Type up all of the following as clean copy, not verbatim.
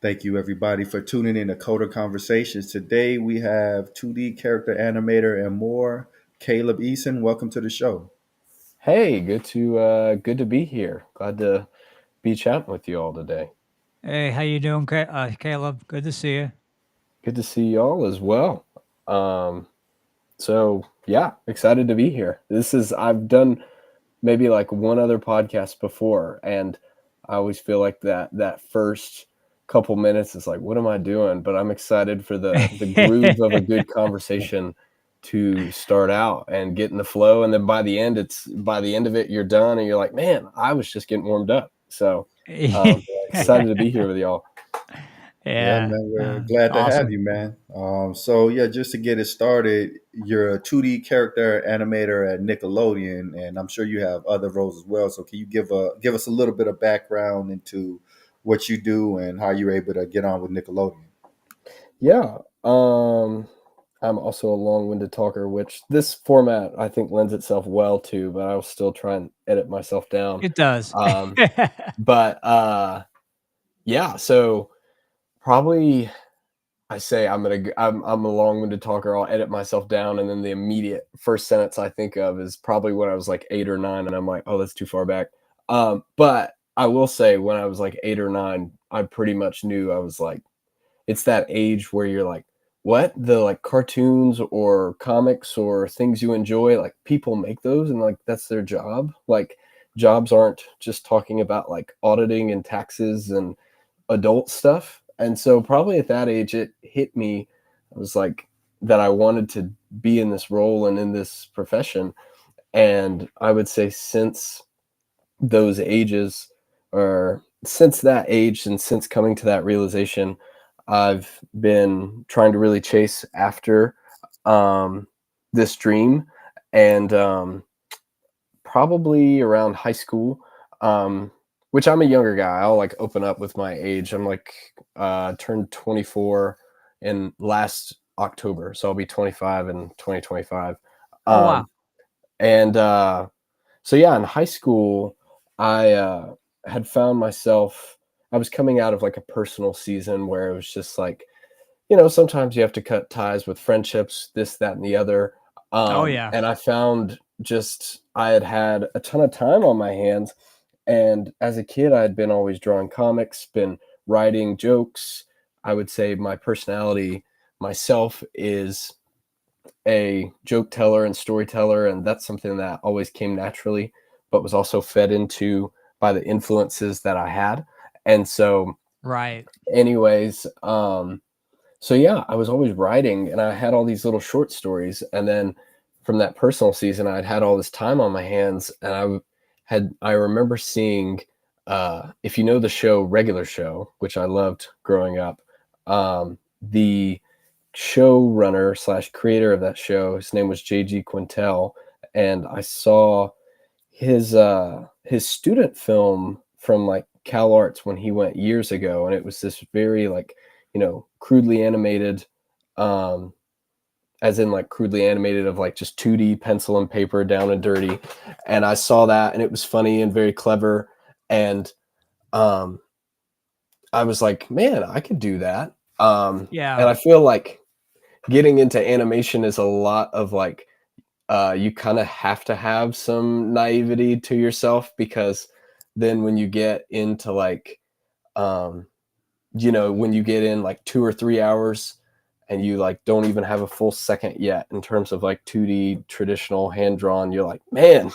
Thank you, everybody, for tuning in to Coder Conversations. Today we have 2D character animator and more, Caleb Eason. Welcome to the show. Hey, good to be here. Glad to be chatting with you all today. Hey, how you doing, Caleb? Good to see you. Good to see y'all as well. Um, so yeah, excited to be here. I've done maybe like one other podcast before, and I always feel like that first couple minutes is like, what am I doing? But I'm excited for the groove of a good conversation to start out and get in the flow, and then by the end of it, you're done, and you're like, man, I was just getting warmed up. So excited to be here with y'all. Yeah, Yeah, man, we're glad to have awesome. you, man. So just to get it started, you're a 2D character animator at Nickelodeon, and I'm sure you have other roles as well. So can you give us a little bit of background into what you do and how you're able to get on with Nickelodeon? Yeah. I'm also a long-winded talker, which this format I think lends itself well to, but I'll still try and edit myself down. It does. Um, but yeah, so probably I say I'm a long-winded talker. I'll edit myself down, and then the immediate first sentence I think of is probably when I was like 8 or 9, and I'm like, oh, that's too far back. But I will say when I was like 8 or 9, I pretty much knew I was like, it's that age where you're like, what, the like cartoons or comics or things you enjoy, like people make those and like that's their job. Like jobs aren't just talking about like auditing and taxes and adult stuff. And so probably at that age it hit me. I was like, that I wanted to be in this role and in this profession. And I would say since those ages, or since that age and since coming to that realization, I've been trying to really chase after um, this dream. And probably around high school, um, which I'm a younger guy. I'll like open up with my age. I'm like turned 24 in last October, so I'll be 25 in 2025. Oh wow. Um, and so yeah, in high school, I had found myself. I was coming out of like a personal season where it was just like, sometimes you have to cut ties with friendships, this, that, and the other. Oh yeah. And I found just I had a ton of time on my hands. And as a kid, I had been always drawing comics, been writing jokes. I would say my personality myself is a joke teller and storyteller, and that's something that always came naturally, but was also fed into by the influences that I had. And so, Right. anyways, so yeah, I was always writing, and I had all these little short stories. And then from that personal season, I'd had all this time on my hands, and I remember seeing, if you know the show Regular Show, which I loved growing up, the showrunner slash creator of that show, his name was J.G. Quintel, and I saw his student film from like Cal Arts when he went years ago, and it was this very like, crudely animated, um as in like crudely animated of like just 2D pencil and paper down and dirty. And I saw that, and it was funny and very clever. And um I was like, man, I could do that. And Yeah. I feel like getting into animation is a lot of like, you kind of have to have some naivety to yourself, because then when you get into like, um, when you get in like 2 or 3 hours and you like don't even have a full second yet in terms of like 2D traditional hand drawn, you're like, man,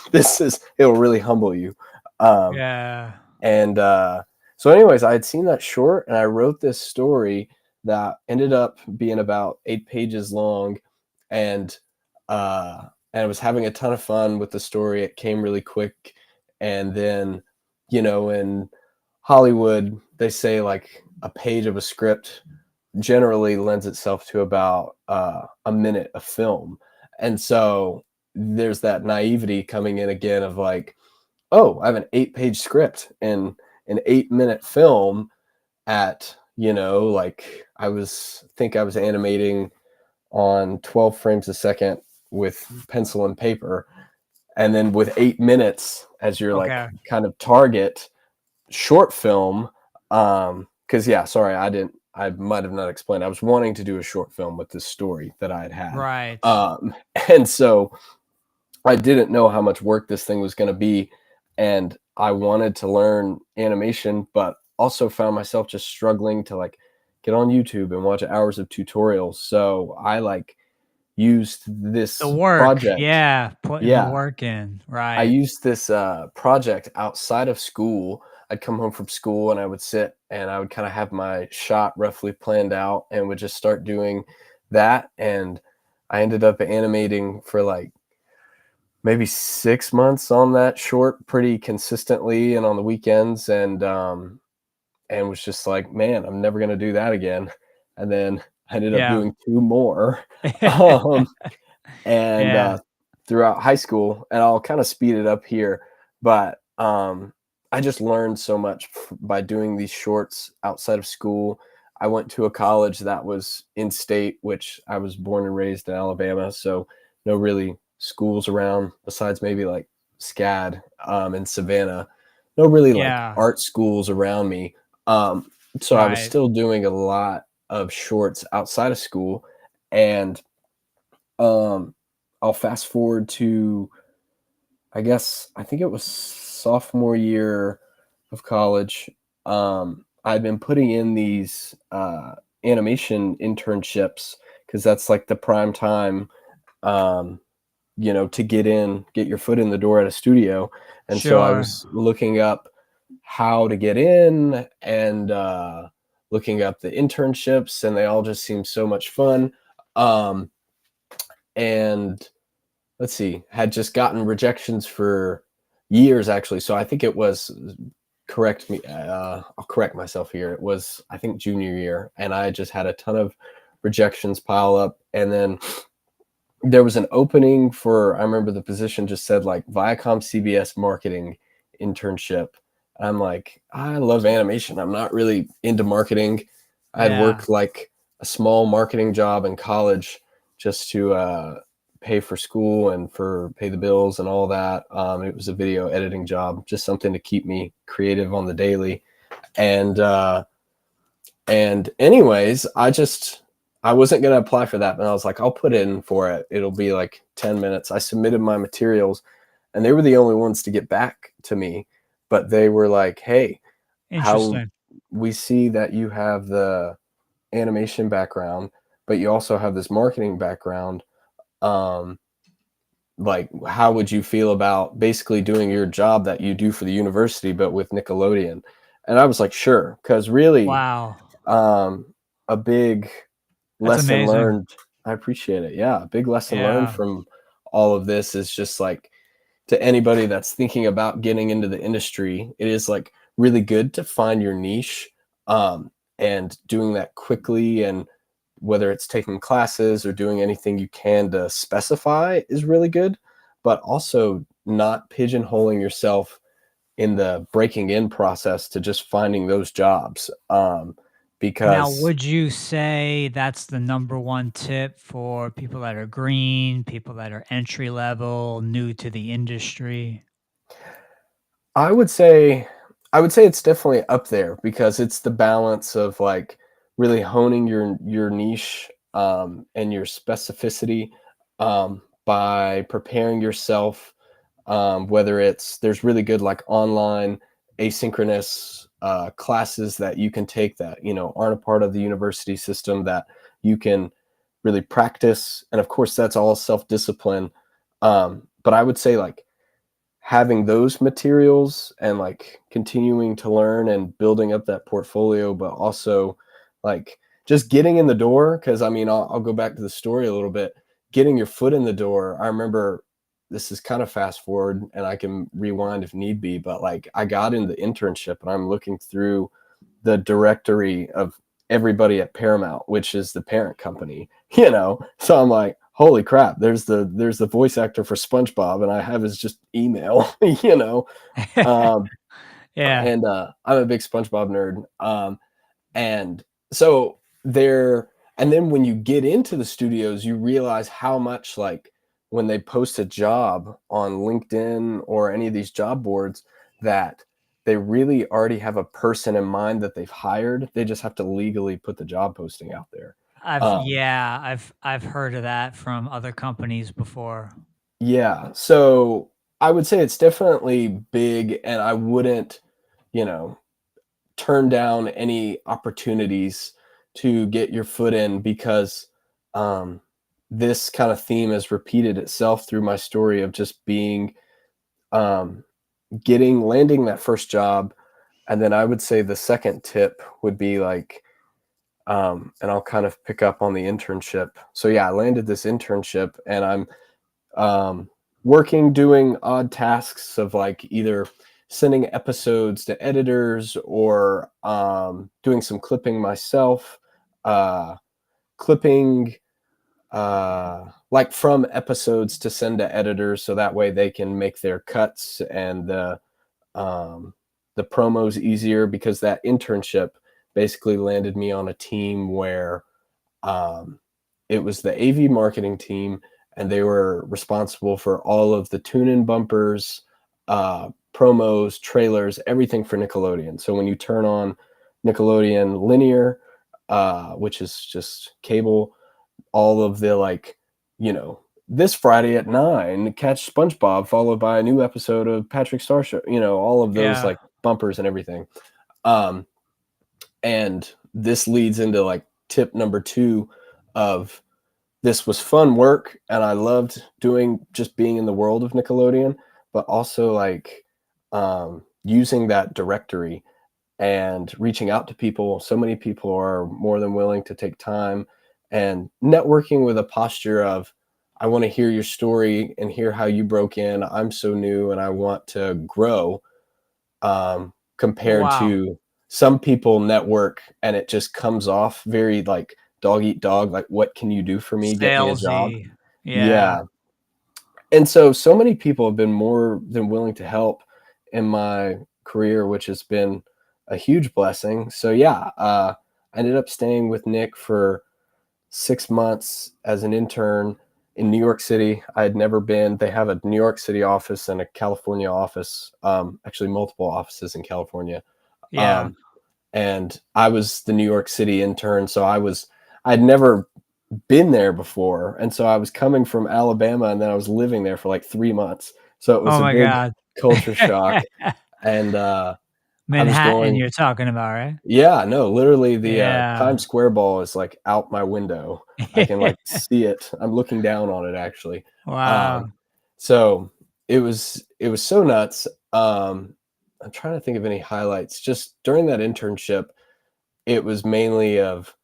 it'll really humble you. Um, Yeah. and so, anyways, I had seen that short, and I wrote this story that ended up being about 8 pages long, and and I was having a ton of fun with the story. It came really quick, and then, in Hollywood, they say like a page of a script generally lends itself to about a minute of film, and so there's that naivety coming in again of like, oh, I have an 8 page script and an 8 minute film at, like I was animating on 12 frames a second with pencil and paper. And then with 8 minutes as your like Okay. kind of target short film, because yeah, sorry, I might have not explained. I was wanting to do a short film with this story that I had had. Right. And so I didn't know how much work this thing was going to be, and I wanted to learn animation, but also found myself just struggling to like get on YouTube and watch hours of tutorials. So I like used The this work. project. Yeah. Putting the Yeah, work in. I Right. used this project outside of school. I'd come home from school and I would sit and I would kind of have my shot roughly planned out and would just start doing that. And I ended up animating for like maybe 6 months on that short pretty consistently and on the weekends. And was just like, man, I'm never going to do that again. And then I ended up Yeah. doing two more. um, and Yeah. throughout high school, and I'll kind of speed it up here, but I just learned so much by doing these shorts outside of school. I went to a college that was in state, which I was born and raised in Alabama, so no really schools around besides maybe like SCAD in Savannah. No really like Yeah. art schools around me. Um, so I was Right. still doing a lot of shorts outside of school, and um, I'll fast forward to, I think it was sophomore year of college. I'd been putting in these animation internships because that's like the prime time, um, to get your foot in the door at a studio. And so I Sure. was looking up how to get in and looking up the internships, and they all just seemed so much fun. Um, and let's see, had just gotten rejections for years actually. So I think it was, correct me, I'll correct myself here. It was, I think, junior year, and I just had a ton of rejections pile up. And then there was an opening for, I remember the position just said like Viacom CBS marketing internship. I'm like, I love animation. I'm not really into marketing. I had Yeah. worked like a small marketing job in college just to pay for school and for pay the bills and all that. It was a video editing job, just something to keep me creative on the daily. And anyways, I wasn't gonna apply for that, but I was like, I'll put in for it. It'll be like 10 minutes. I submitted my materials, and they were the only ones to get back to me. But they were like, hey, how Interesting. we see that you have the animation background, but you also have this marketing background. Um, like, how would you feel about basically doing your job that you do for the university, but with Nickelodeon? And I was like, sure, because really, Wow. um, a big That's lesson amazing. learned. I appreciate it. Yeah, a big lesson learned Yeah. from all of this is just like, to anybody that's thinking about getting into the industry, it is like really good to find your niche, and doing that quickly, and whether it's taking classes or doing anything you can to specify is really good, but also not pigeonholing yourself in the breaking in process to just finding those jobs, Now, because would you say that's the number one tip for people that are green, people that are entry level, new to the industry? I would say I would say it's definitely up there because it's the balance of like really honing your niche, and your specificity, by preparing yourself, whether it's there's really good like online asynchronous classes that you can take that aren't a part of the university system that you can really practice, and of course that's all self-discipline. But I would say like having those materials and like continuing to learn and building up that portfolio, but also like just getting in the door. Cause I mean, I'll go back to the story a little bit. Getting your foot in the door. I remember, this is kind of fast forward and I can rewind if need be, but like I got in the internship and I'm looking through the directory of everybody at Paramount, which is the parent company, So I'm like, holy crap, there's the voice actor for SpongeBob, and I have his just email, Um, Yeah. and I'm a big SpongeBob nerd. And so there, and then when you get into the studios, you realize how much like when they post a job on LinkedIn or any of these job boards that they really already have a person in mind that they've hired. They just have to legally put the job posting out there. Um, I've heard of that from other companies before. yeah, so I would say it's definitely big, and I wouldn't, you know, turn down any opportunities to get your foot in because um, this kind of theme has repeated itself through my story of just being um, landing that first job. And then I would say the second tip would be like, and I'll kind of pick up on the internship. So yeah, I landed this internship, and I'm working doing odd tasks of like either sending episodes to editors or doing some clipping myself, clipping like from episodes to send to editors so that way they can make their cuts and um, the promos easier, because that internship basically landed me on a team where um, it was the AV marketing team, and they were responsible for all of the tune-in bumpers, promos, trailers, everything for Nickelodeon. So when you turn on Nickelodeon linear, which is just cable, all of the like, this Friday at 9, catch SpongeBob followed by a new episode of Patrick Star Show, all of those Yeah. like bumpers and everything. Um, and this leads into like tip number 2 of this was fun work, and I loved just being in the world of Nickelodeon, but also like using that directory and reaching out to people. So many people are more than willing to take time and networking with a posture of, I want to hear your story and hear how you broke in. I'm so new and I want to grow. Compared Wow. to some people network and it just comes off very like dog eat dog, like, what can you do for me? Get me a job. Salesy. Yeah. Yeah. And so many people have been more than willing to help in my career, which has been a huge blessing. So yeah, I ended up staying with Nick for 6 months as an intern in New York City. I had never been. They have a New York City office and a California office, actually multiple offices in California. Yeah. Um, and I was the New York City intern, so I'd never been there before, and so I was coming from Alabama, and then I was living there for like 3 months. So it was Oh a my big god. culture shock, and I was Manhattan going, you're talking about, right? yeah, no, literally the Yeah. Times Square ball is like out my window. I can like see it. I'm looking down on it actually. Um, Wow. so it was so nuts. I'm trying to think of any highlights. Just during that internship, it was mainly of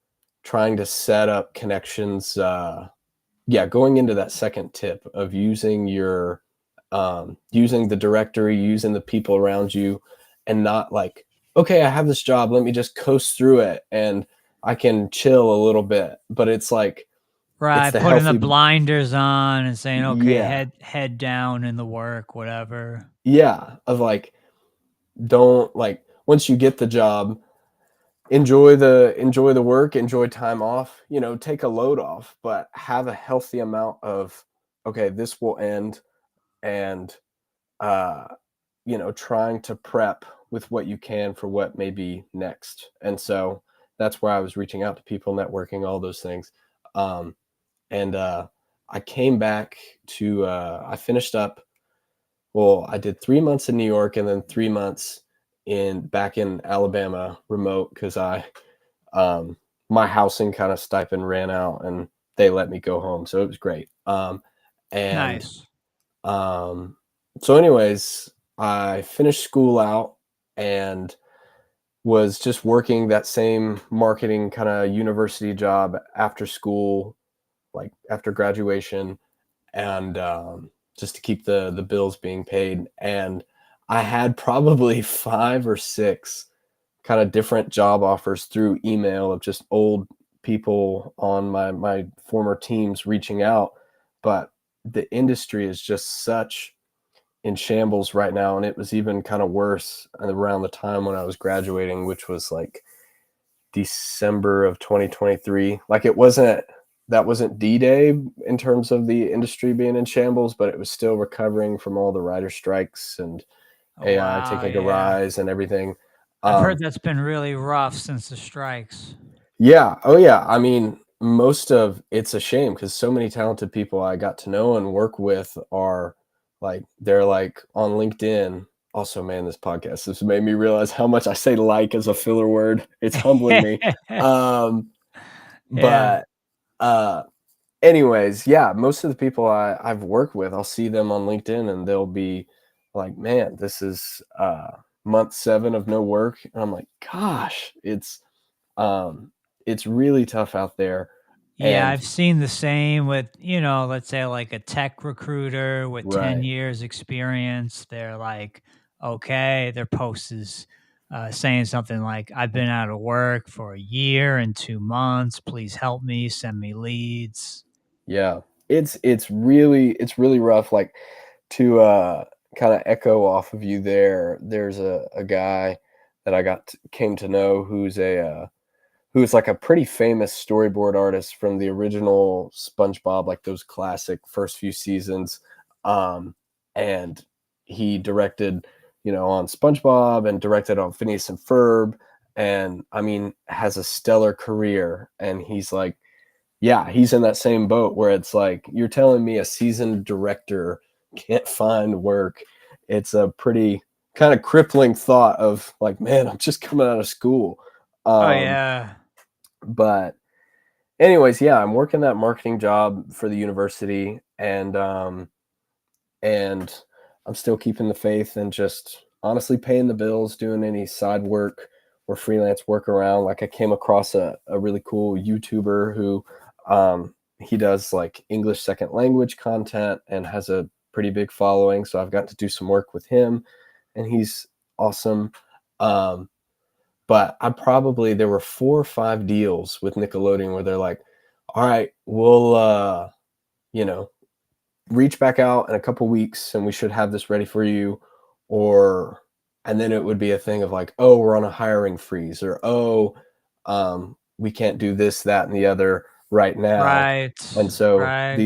trying to set up connections. Yeah, going into that second tip of using using the directory, using the people around you, and not like, okay, I have this job, let me just coast through it and I can chill a little bit. But it's like, it's Right, the putting the healthy, blinders on and saying, "Okay, yeah, head down in the work, whatever." yeah, of like, don't like, once you get the job, enjoy the work, enjoy time off, take a load off, but have a healthy amount of, okay, this will end, and uh trying to prep with what you can for what may be next. And so that's where I was reaching out to people, networking, all those things. Um, and I came back to, I finished up, well, I did 3 months in New York and then 3 months back in Alabama remote because my housing kind of stipend ran out and they let me go home. So it was great. And Nice. um, so, anyways, I finished school out and was just working that same marketing kind of university job after school, like after graduation, and just to keep the bills being paid. And I had probably 5 or 6 kind of different job offers through email of just old people on my former teams reaching out, but the industry is just such in shambles right now, and it was even kind of worse around the time when I was graduating, which was like December of 2023. Like, that wasn't D-Day in terms of the industry being in shambles, but it was still recovering from all the writer strikes and Oh, AI wow, taking a yeah. rise and everything. I've heard Um, that's been really rough since the strikes. yeah, oh yeah. I mean, most of it's a shame because so many talented people I got to know and work with are like they're like on LinkedIn. Also, man, this podcast has made me realize how much I say like as a filler word. It's humbling me. Um, Yeah. but uh anyways, yeah, most of the people I've worked with, I'll see them on LinkedIn and they'll be like, man, this is month 7 of no work. And I'm like, gosh, um it's really tough out there. Yeah, And I've seen the same with, let's say like a tech recruiter with 10 right. years experience. They're like, okay, their post is saying something like, I've been out of work for a year and 2 months. Please help me, send me leads. Yeah. It's really rough. Like to kind of echo off of you there, there's a guy that came to know who's like a pretty famous storyboard artist from the original SpongeBob, like those classic first few seasons. Um, and he directed, on SpongeBob and directed on Phineas and Ferb. And I mean, has a stellar career. And he's like, yeah, he's in that same boat where it's like, you're telling me a seasoned director can't find work. It's a pretty kind of crippling thought of like, man, I'm just coming out of school. Oh, Um, yeah. but anyways, yeah, I'm working that marketing job for the university, and I'm still keeping the faith and just honestly paying the bills, doing any side work or freelance work around. Like I came across a really cool YouTuber who he does like English second language content and has a pretty big following. So I've got to do some work with him and he's awesome. Um, but there were 4 or 5 deals with Nickelodeon where they're like, all right, we'll you know, reach back out in a couple weeks and we should have this ready for you. Or and then it would be a thing of like, oh, we're on a hiring freeze, or oh, we can't do this, that, and the other right now. Right. And so Right.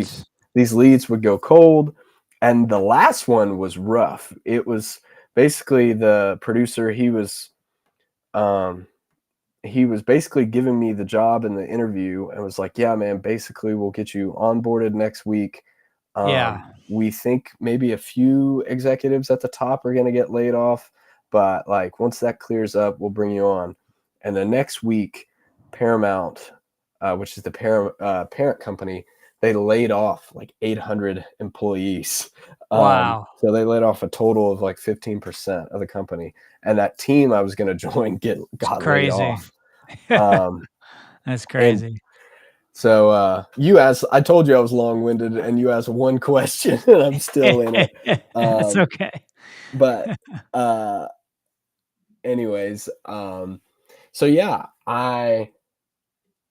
these leads would go cold. And the last one was rough. It was basically the producer, um he was basically giving me the job in the interview and was like, yeah, man, basically we'll get you onboarded next week. Yeah. We think maybe a few executives at the top are going to get laid off, but like once that clears up, we'll bring you on. And the next week, Paramount, which is the parent company, they laid off like 800 employees. Wow. So they laid off a total of like 15% of the company, and that team I was going to join It's got laid crazy. off. Um, That's and crazy. so I told you I was long-winded, and you asked one question, and I'm still in it. It's Um, okay. but uh, anyways, so yeah, I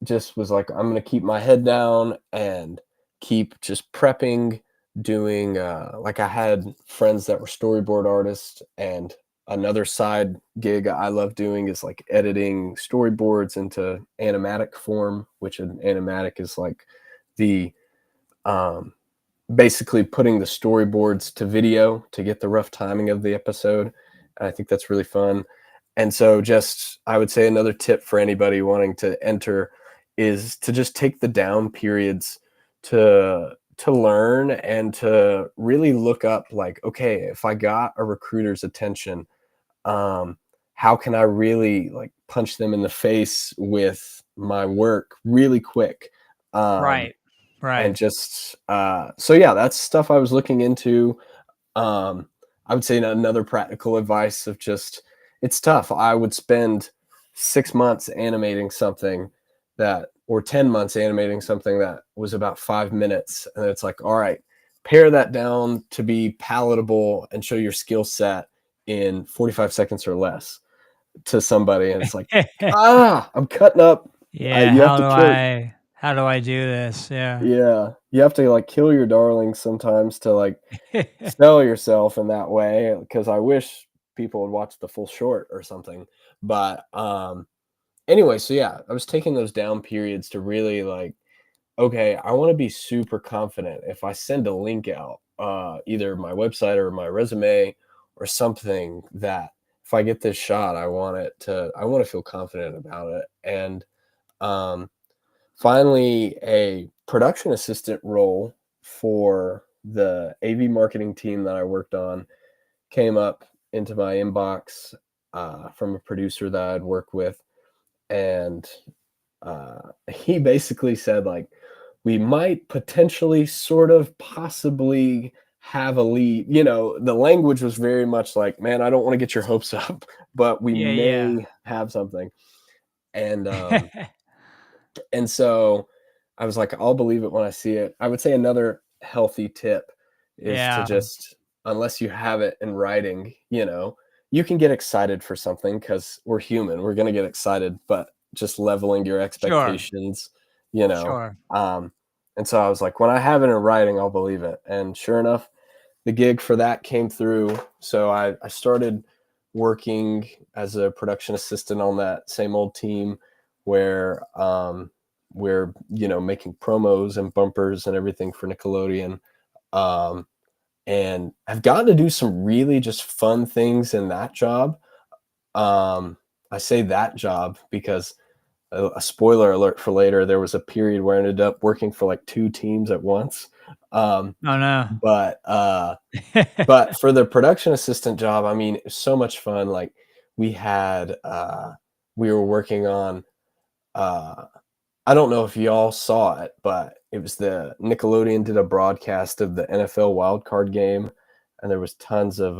just was like, I'm gonna keep my head down and keep just prepping, doing like I had friends that were storyboard artists, and another side gig I love doing is like editing storyboards into animatic form, which an animatic is like the um basically putting the storyboards to video to get the rough timing of the episode. And I think that's really fun. And so just I would say another tip for anybody wanting to enter is to just take the down periods to learn and to really look up like, okay, if I got a recruiter's attention, um, how can I really like punch them in the face with my work really quick? Um, Right. Right. and just so yeah, that's stuff I was looking into. um I would say another practical advice of just, it's tough. I would spend 6 months animating something that, or 10 months animating something that was about 5 minutes, and it's like, all right, pare that down to be palatable and show your skill set in 45 seconds or less to somebody, and it's like, I'm cutting up. Yeah, You have to kill. how do I do this? Yeah. Yeah, you have to like kill your darlings sometimes to like sell yourself in that way. Because I wish people would watch the full short or something. But anyway, so yeah, I was taking those down periods to really like, okay, I want to be super confident if I send a link out, either my website or my resume or something that if I get this shot, I want to feel confident about it. And um, finally, a production assistant role for the AV marketing team that I worked on came up into my inbox from a producer that I'd worked with. And he basically said, like, we might potentially, sort of, possibly have a lead. The language was very much like, man, I don't want to get your hopes up, but we Yeah, yeah. may have something. And and so I was like, I'll believe it when I see it. I would say another healthy tip is to Yeah, just, unless you have it in writing, you can get excited for something because we're human. We're going to get excited, but just leveling your sure, expectations, you know. sure. Um, and so I was like, when I have it in writing, I'll believe it. And sure enough, the gig for that came through. So I started working as a production assistant on that same old team where we're making promos and bumpers and everything for Nickelodeon. Um, and I've gotten to do some really just fun things in that job. I say that job because a spoiler alert for later, there was a period where I ended up working for like 2 teams at once. Um, Oh, no. but but for the production assistant job, I mean, it was so much fun. Like we had we were working on uh I don't know if y'all saw it, but it was the Nickelodeon did a broadcast of the NFL wildcard game, and there was tons of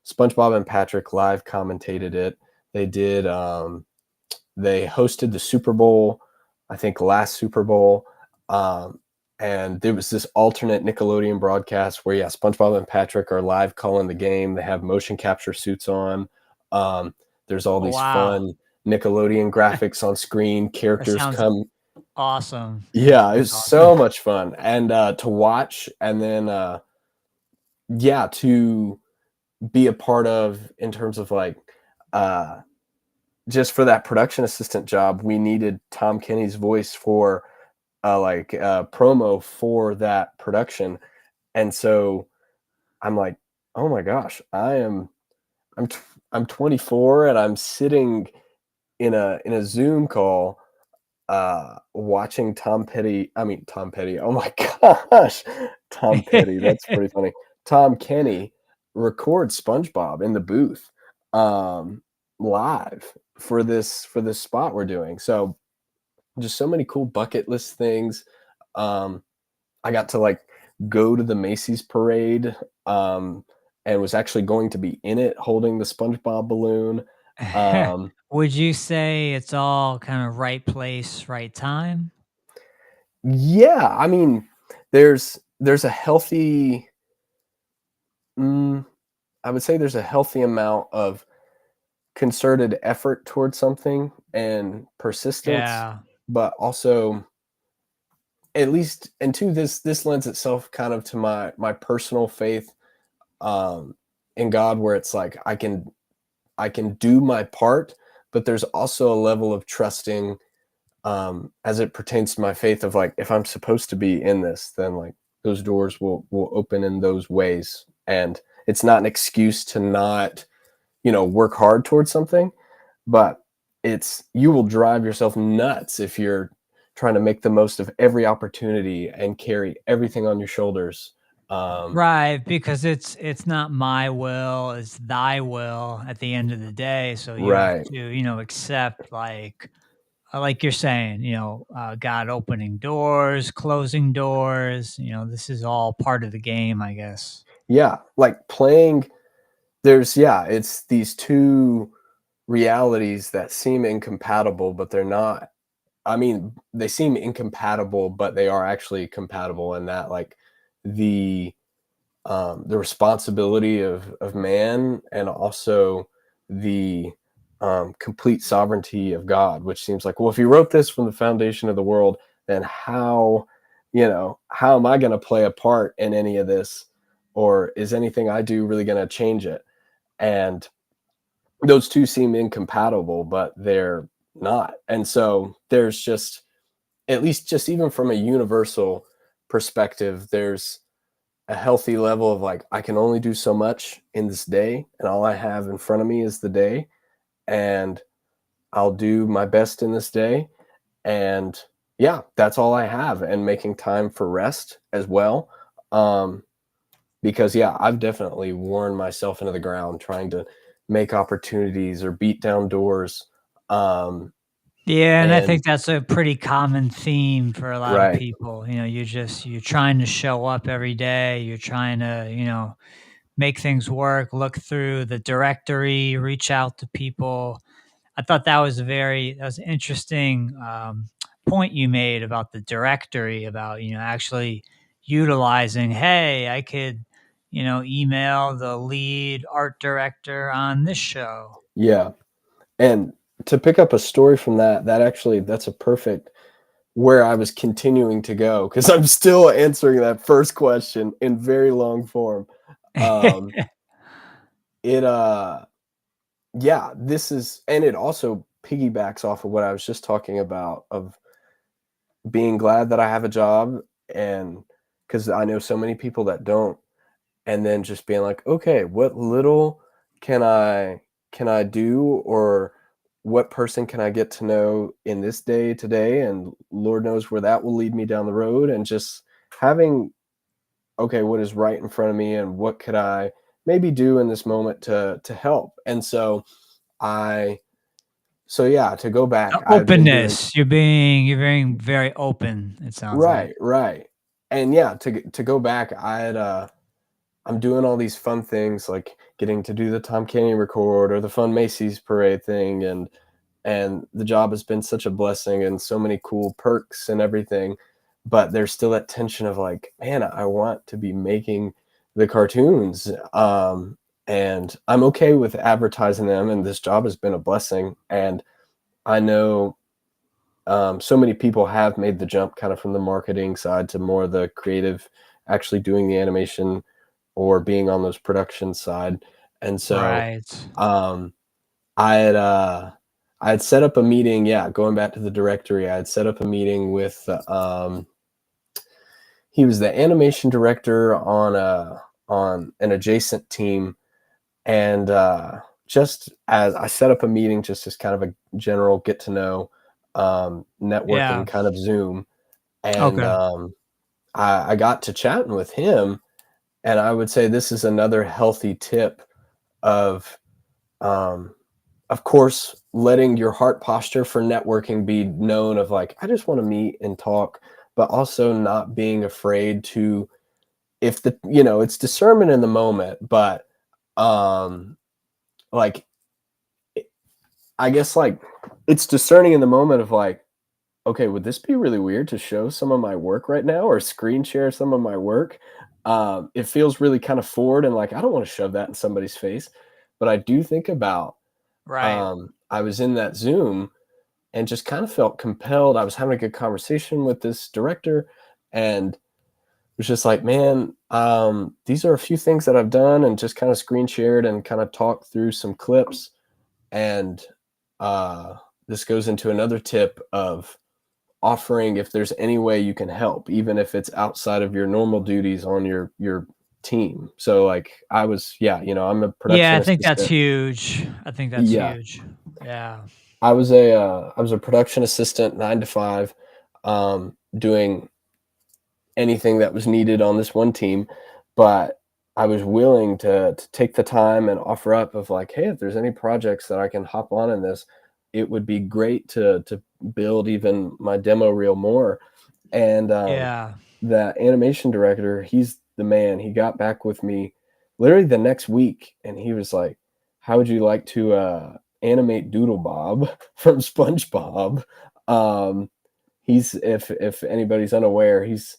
SpongeBob and Patrick live commentated it. They did they hosted the Super Bowl, I think last Super Bowl. And there was this alternate Nickelodeon broadcast where, yeah, SpongeBob and Patrick are live calling the game. They have motion capture suits on. There's all Oh, these wow. fun Nickelodeon graphics on screen. That Characters sounds come. awesome. That Yeah, it sounds was awesome. so much fun. And to watch, and then, yeah, to be a part of in terms of like, uh, just for that production assistant job, we needed Tom Kenny's voice for promo for that production. And so I'm like, oh my gosh, I'm t- I'm 24 and I'm sitting in a Zoom call watching Tom Petty. Oh my gosh. Tom Petty, that's pretty funny. Tom Kenny record SpongeBob in the booth um live for this spot we're doing. So just so many cool bucket list things. Um I got to like go to the Macy's parade, um, and was actually going to be in it holding the SpongeBob balloon. Um, Would you say it's all kind of right place, right time? yeah, I mean, there's a healthy, mm, I would say there's a healthy amount of concerted effort towards something and persistence, Yeah. but also at least, and two, this lends itself kind of to my personal faith um in God, where it's like I can do my part, but there's also a level of trusting as it pertains to my faith of like, if I'm supposed to be in this, then like those doors will open in those ways. And it's not an excuse to not, work hard towards something, but it's, you will drive yourself nuts if you're trying to make the most of every opportunity and carry everything on your shoulders. Um, Right, because it's not my will, it's thy will at the end of the day. So you have right. to, accept like you're saying, God opening doors, closing doors, this is all part of the game, I guess. Yeah. Like playing, it's these two realities that seem incompatible, but they're not. I mean, they seem incompatible, but they are actually compatible in that, like, the the responsibility of man, and also the complete sovereignty of God, which seems like, well, if he wrote this from the foundation of the world, then how am I going to play a part in any of this, or is anything I do really going to change it? And those two seem incompatible, but they're not. And so there's just, at least just even from a universal perspective, there's a healthy level of like, I can only do so much in this day, and all I have in front of me is the day, and I'll do my best in this day. And yeah, that's all I have, and making time for rest as well. Um, because yeah, I've definitely worn myself into the ground trying to make opportunities or beat down doors. Um, Yeah, and I and think that's a pretty common theme for a lot of right. people. You're trying to show up every day. You're trying to, make things work, look through the directory, reach out to people. I thought that was an interesting point you made about the directory, about actually utilizing. Hey, I could email the lead art director on this show. Yeah. And to pick up a story from that, that's a perfect where I was continuing to go, because I'm still answering that first question in very long form. Um, it yeah, this is, and it also piggybacks off of what I was just talking about, of being glad that I have a job, and because I know so many people that don't, and then just being like, okay, what little can I do, or what person can I get to know in this day today, and Lord knows where that will lead me down the road, and just having, okay, what is right in front of me, and what could I maybe do in this moment to help. And so I so yeah, to go back, I've been doing Openness. You're being very open. It sounds like. right, right. And yeah, to go back, I'm doing all these fun things, like getting to do the Tom Kenny record or the fun Macy's parade thing, and the job has been such a blessing and so many cool perks and everything. But there's still that tension of like, man, I want to be making the cartoons. And I'm okay with advertising them, and this job has been a blessing. And I know so many people have made the jump kind of from the marketing side to more the creative, actually doing the animation or being on those production side. And so Right. um, I had I had set up a meeting. Yeah, going back to the directory, I had set up a meeting with he was the animation director on an adjacent team, and just as I set up a meeting, just as kind of a general get to know, Yeah. networking kind of Zoom, and Okay. I got to chatting with him, and I would say this is another healthy tip of um, of course, letting your heart posture for networking be known, of like, I just want to meet and talk, but also not being afraid to, if the, it's discernment in the moment, but um, like, I guess like it's discerning in the moment of like, okay, would this be really weird to show some of my work right now, or screen share some of my work? It feels really kind of forward, and like, I don't want to shove that in somebody's face, but I do think about, Right. I was in that Zoom and just kind of felt compelled. I was having a good conversation with this director, and was just like, man, these are a few things that I've done, and just kind of screen shared and kind of talked through some clips. And uh, this goes into another tip of offering, if there's any way you can help, even if it's outside of your normal duties on your team. So like, I was, yeah, I'm a Yeah, production assistant. I think that's Yeah, huge. Yeah. I was a production assistant, 9 to 5, doing anything that was needed on this one team. But I was willing to take the time and offer up of like, hey, if there's any projects that I can hop on in this, it would be great to build even my demo reel more. And Yeah. the animation director, he's the man. He got back with me literally the next week, and he was like, how would you like to animate Doodle Bob from SpongeBob? um, he's, if anybody's unaware, he's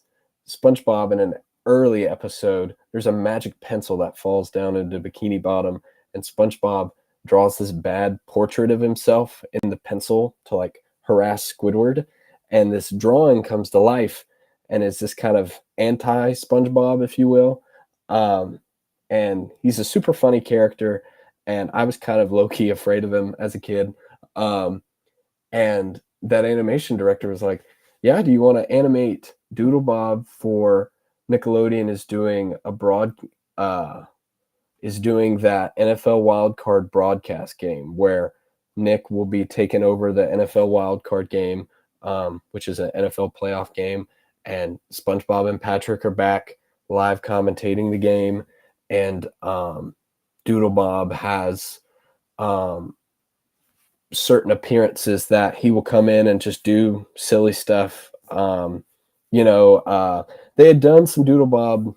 SpongeBob. In an early episode, there's a magic pencil that falls down into Bikini Bottom, and SpongeBob draws this bad portrait of himself in the pencil to like harass Squidward, and this drawing comes to life, and it's this kind of anti SpongeBob, if you will. Um, and he's a super funny character, and I was kind of low key afraid of him as a kid. Um, and that animation director was like, yeah, do you want to animate Doodle Bob for Nickelodeon is doing is doing that NFL wildcard broadcast game where Nick will be taking over the NFL wildcard game, which is an NFL playoff game, and SpongeBob and Patrick are back live commentating the game, and Doodle Bob has certain appearances that he will come in and just do silly stuff. They had done some Doodle Bob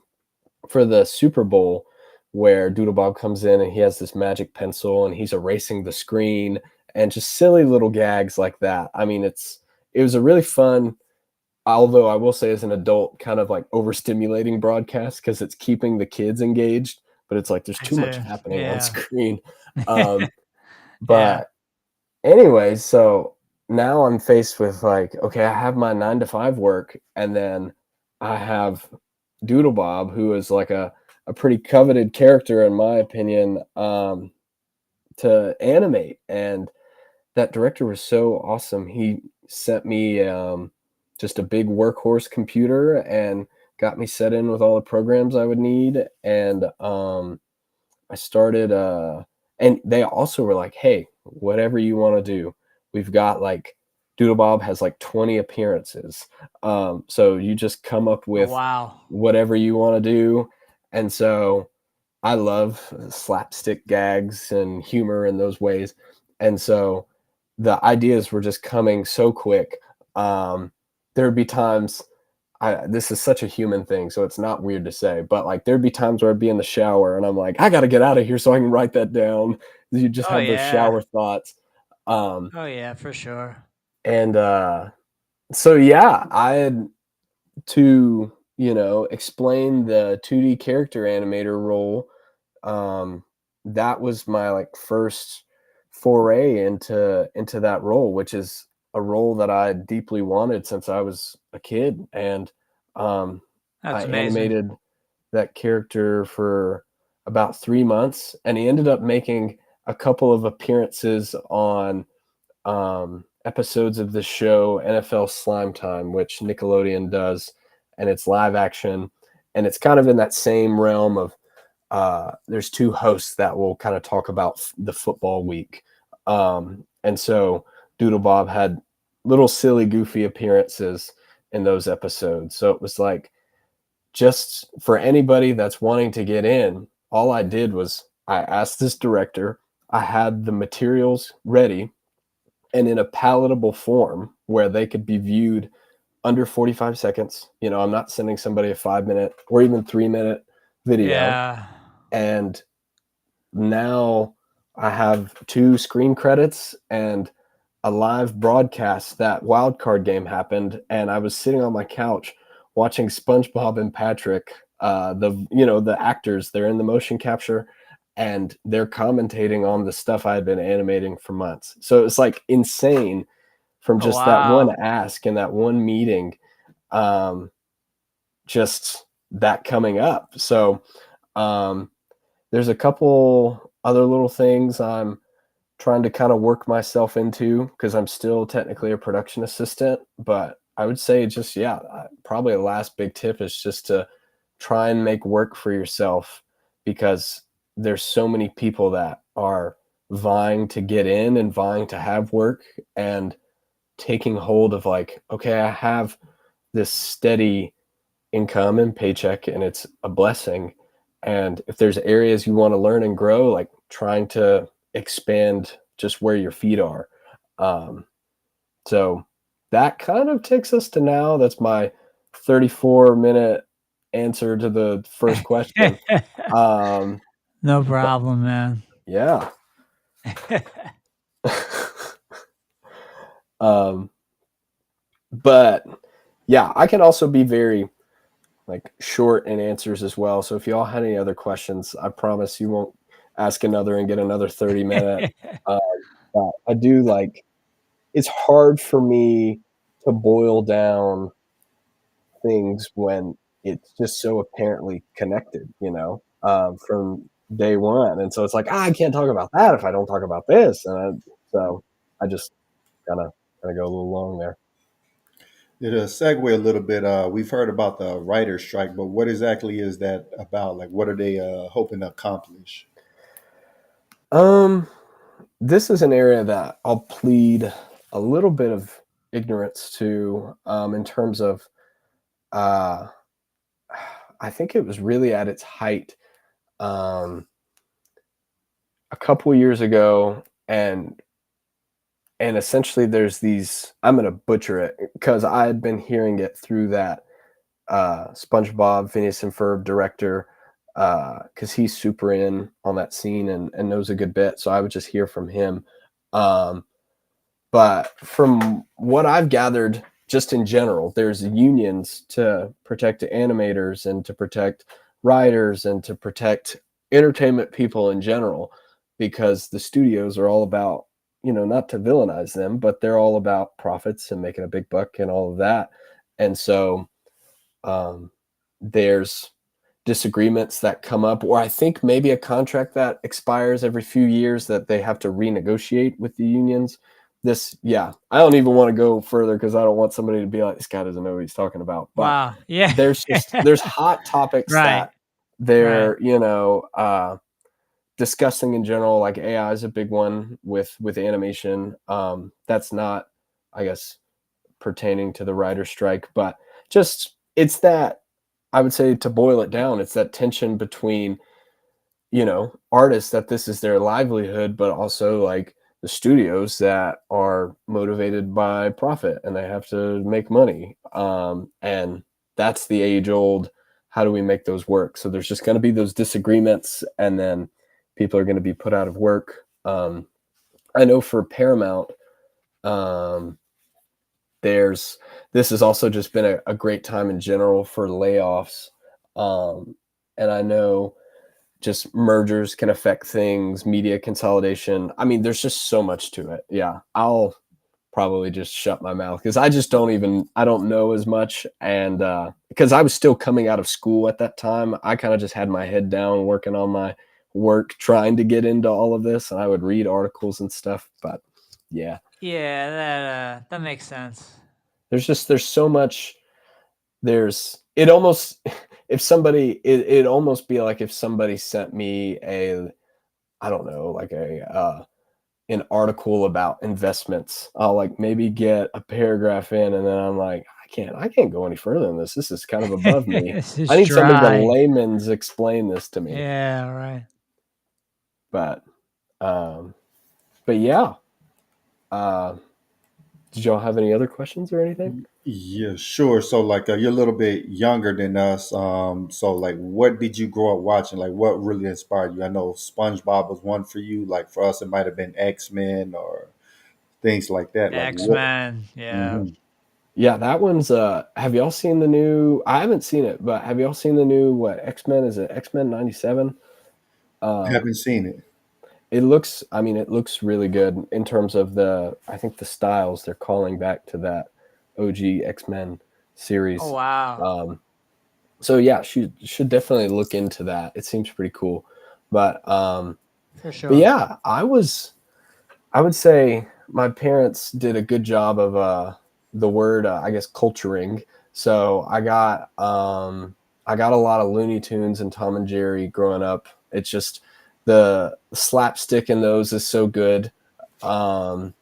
for the Super Bowl where Doodle Bob comes in and he has this magic pencil and he's erasing the screen and just silly little gags like that. I mean, it was a really fun, although I will say as an adult, kind of like overstimulating broadcast because it's keeping the kids engaged, but it's like there's too much happening on screen. Yeah. But anyways, so now I'm faced with like, okay, I have my 9 to 5 work, and then I have Doodle Bob, who is like a pretty coveted character, in my opinion, to animate. And that director was so awesome. He sent me just a big workhorse computer and got me set in with all the programs I would need. And I started, and they also were like, hey, whatever you want to do, we've got like, Doodle Bob has like 20 appearances. So you just come up with whatever you want to do. And so I love slapstick gags and humor in those ways. And so the ideas were just coming so quick. There would be times, this is such a human thing, so it's not weird to say, but like there'd be times where I'd be in the shower and I'm like, I got to get out of here so I can write that down. You just have those shower thoughts. Oh yeah, for sure. And so yeah, I had to, explain the 2D character animator role. That was my like first foray into that role, which is a role that I deeply wanted since I was a kid. And I animated that character for about 3 months, and he ended up making a couple of appearances on episodes of the show NFL Slime Time, which Nickelodeon does, and it's live action, and it's kind of in that same realm of there's 2 hosts that will kind of talk about the football week, and so Doodle Bob had little silly goofy appearances in those episodes. So it was like, just for anybody that's wanting to get in, all I did was I asked this director, I had the materials ready and in a palatable form where they could be viewed under 45 seconds. I'm not sending somebody a 5-minute or even 3-minute video. Yeah. And now I have 2 screen credits and a live broadcast. That wild card game happened, and I was sitting on my couch watching SpongeBob and Patrick, the actors, they're in the motion capture, and they're commentating on the stuff I had been animating for months. So it's like insane from just that one ask and that one meeting, just that coming up. So there's a couple other little things I'm trying to kind of work myself into because I'm still technically a production assistant, but I would say just, probably the last big tip is just to try and make work for yourself, because there's so many people that are vying to get in and vying to have work and taking hold of like, okay, I have this steady income and paycheck and it's a blessing. And if there's areas you want to learn and grow, like trying to expand just where your feet are. So that kind of takes us to now. That's my 34-minute answer to the first question. No problem, man. Yeah. But yeah, I can also be very like short in answers as well. So if you all had any other questions, I promise you won't ask another and get another 30-minute. But I do like, it's hard for me to boil down things when it's just so apparently connected, from day one. And so it's like, I can't talk about that if I don't talk about this. So I just kind of go a little long there. To segue a little bit, we've heard about the writer's strike, but what exactly is that about? Like, what are they hoping to accomplish? Um, this is an area that I'll plead a little bit of ignorance to, in terms of, uh, I think it was really at its height, um, a couple years ago, and essentially there's these. I'm gonna butcher it because I had been hearing it through that SpongeBob Phineas and Ferb director, because he's super in on that scene and knows a good bit. So I would just hear from him. Um, but from what I've gathered, just in general, there's unions to protect animators and to protect writers and to protect entertainment people in general, because the studios are all about, not to villainize them, but they're all about profits and making a big buck and all of that. And so um, there's disagreements that come up, or I think maybe a contract that expires every few years that they have to renegotiate with the unions. Yeah, I don't even want to go further because I don't want somebody to be like, this guy doesn't know what he's talking about. But Wow. Yeah. there's hot topics Right. that Right. they're, discussing in general. Like AI is a big one with animation. That's not, I guess, pertaining to the writer strike, but just it's that, I would say, to boil it down, it's that tension between, artists that this is their livelihood, but also like the studios that are motivated by profit and they have to make money. And that's the age old, how do we make those work? So there's just going to be those disagreements, and then people are going to be put out of work. I know for Paramount, um, there's this has also just been a great time in general for layoffs. Um, and I know just mergers can affect things, media consolidation. I mean, there's just so much to it. Yeah, I'll probably just shut my mouth because I don't know as much. And because I was still coming out of school at that time, I kind of just had my head down working on my work, trying to get into all of this, and I would read articles and stuff. But yeah, Yeah, that makes sense. there's so much. There's it almost if somebody it'd almost be like if somebody sent me a, I don't know, like an article about investments. I'll like maybe get a paragraph in, and then I'm like, I can't go any further than this. This is kind of above me. This I is need somebody to dry. layman's explain this to me. Yeah, right. But um but yeah. Uh did y'all have any other questions or anything? Yeah, sure. So, like, you're a little bit younger than us. So, like, what did you grow up watching? Like, what really inspired you? I know SpongeBob was one for you. Like, for us, it might have been X-Men or things like that. Like, what? X-Men. Yeah. Mhm. Yeah, that one's have y'all seen the new, I haven't seen it, but have y'all seen the new, what, X-Men, is it X-Men 97? Haven't seen it. It looks really good in terms of I think the styles they're calling back to that OG X-Men Oh, series. wow. Um, so yeah, she should definitely look into that. It seems pretty cool. But For but sure. yeah, I would say my parents did a good job of the word, I guess, culturing. So I got a lot of Looney Tunes and Tom and Jerry growing up. It's just the slapstick in those is so good. Um,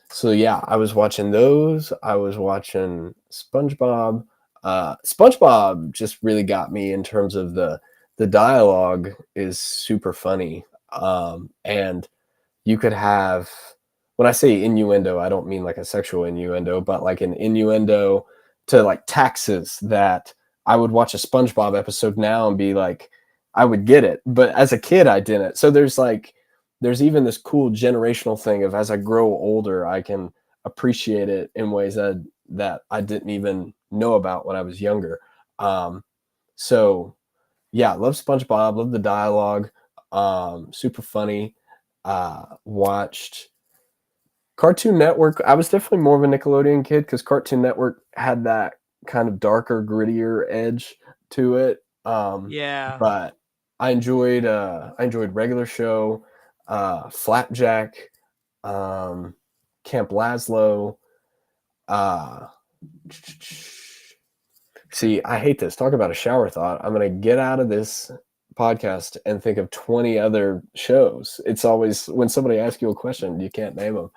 so yeah, I was watching those. I was watching SpongeBob. SpongeBob just really got me in terms of the dialogue is super funny. And you could have, when I say innuendo, I don't mean like a sexual innuendo, but like an innuendo to like taxes, that I would watch a SpongeBob episode now and be like, I would get it. But as a kid, I didn't. So there's even this cool generational thing of, as I grow older, I can appreciate it in ways that I didn't even know about when I was younger. Um, so yeah, love SpongeBob, love the dialogue, super funny. Watched Cartoon Network. I was definitely more of a Nickelodeon kid because Cartoon Network had that kind of darker, grittier edge to it. Yeah. But I enjoyed Regular Show, Flapjack, um, Camp Lazlo, uh, See, I hate this. Talk about a shower thought. I'm going to get out of this podcast and think of 20 other shows. It's always when somebody asks you a question, you can't name them.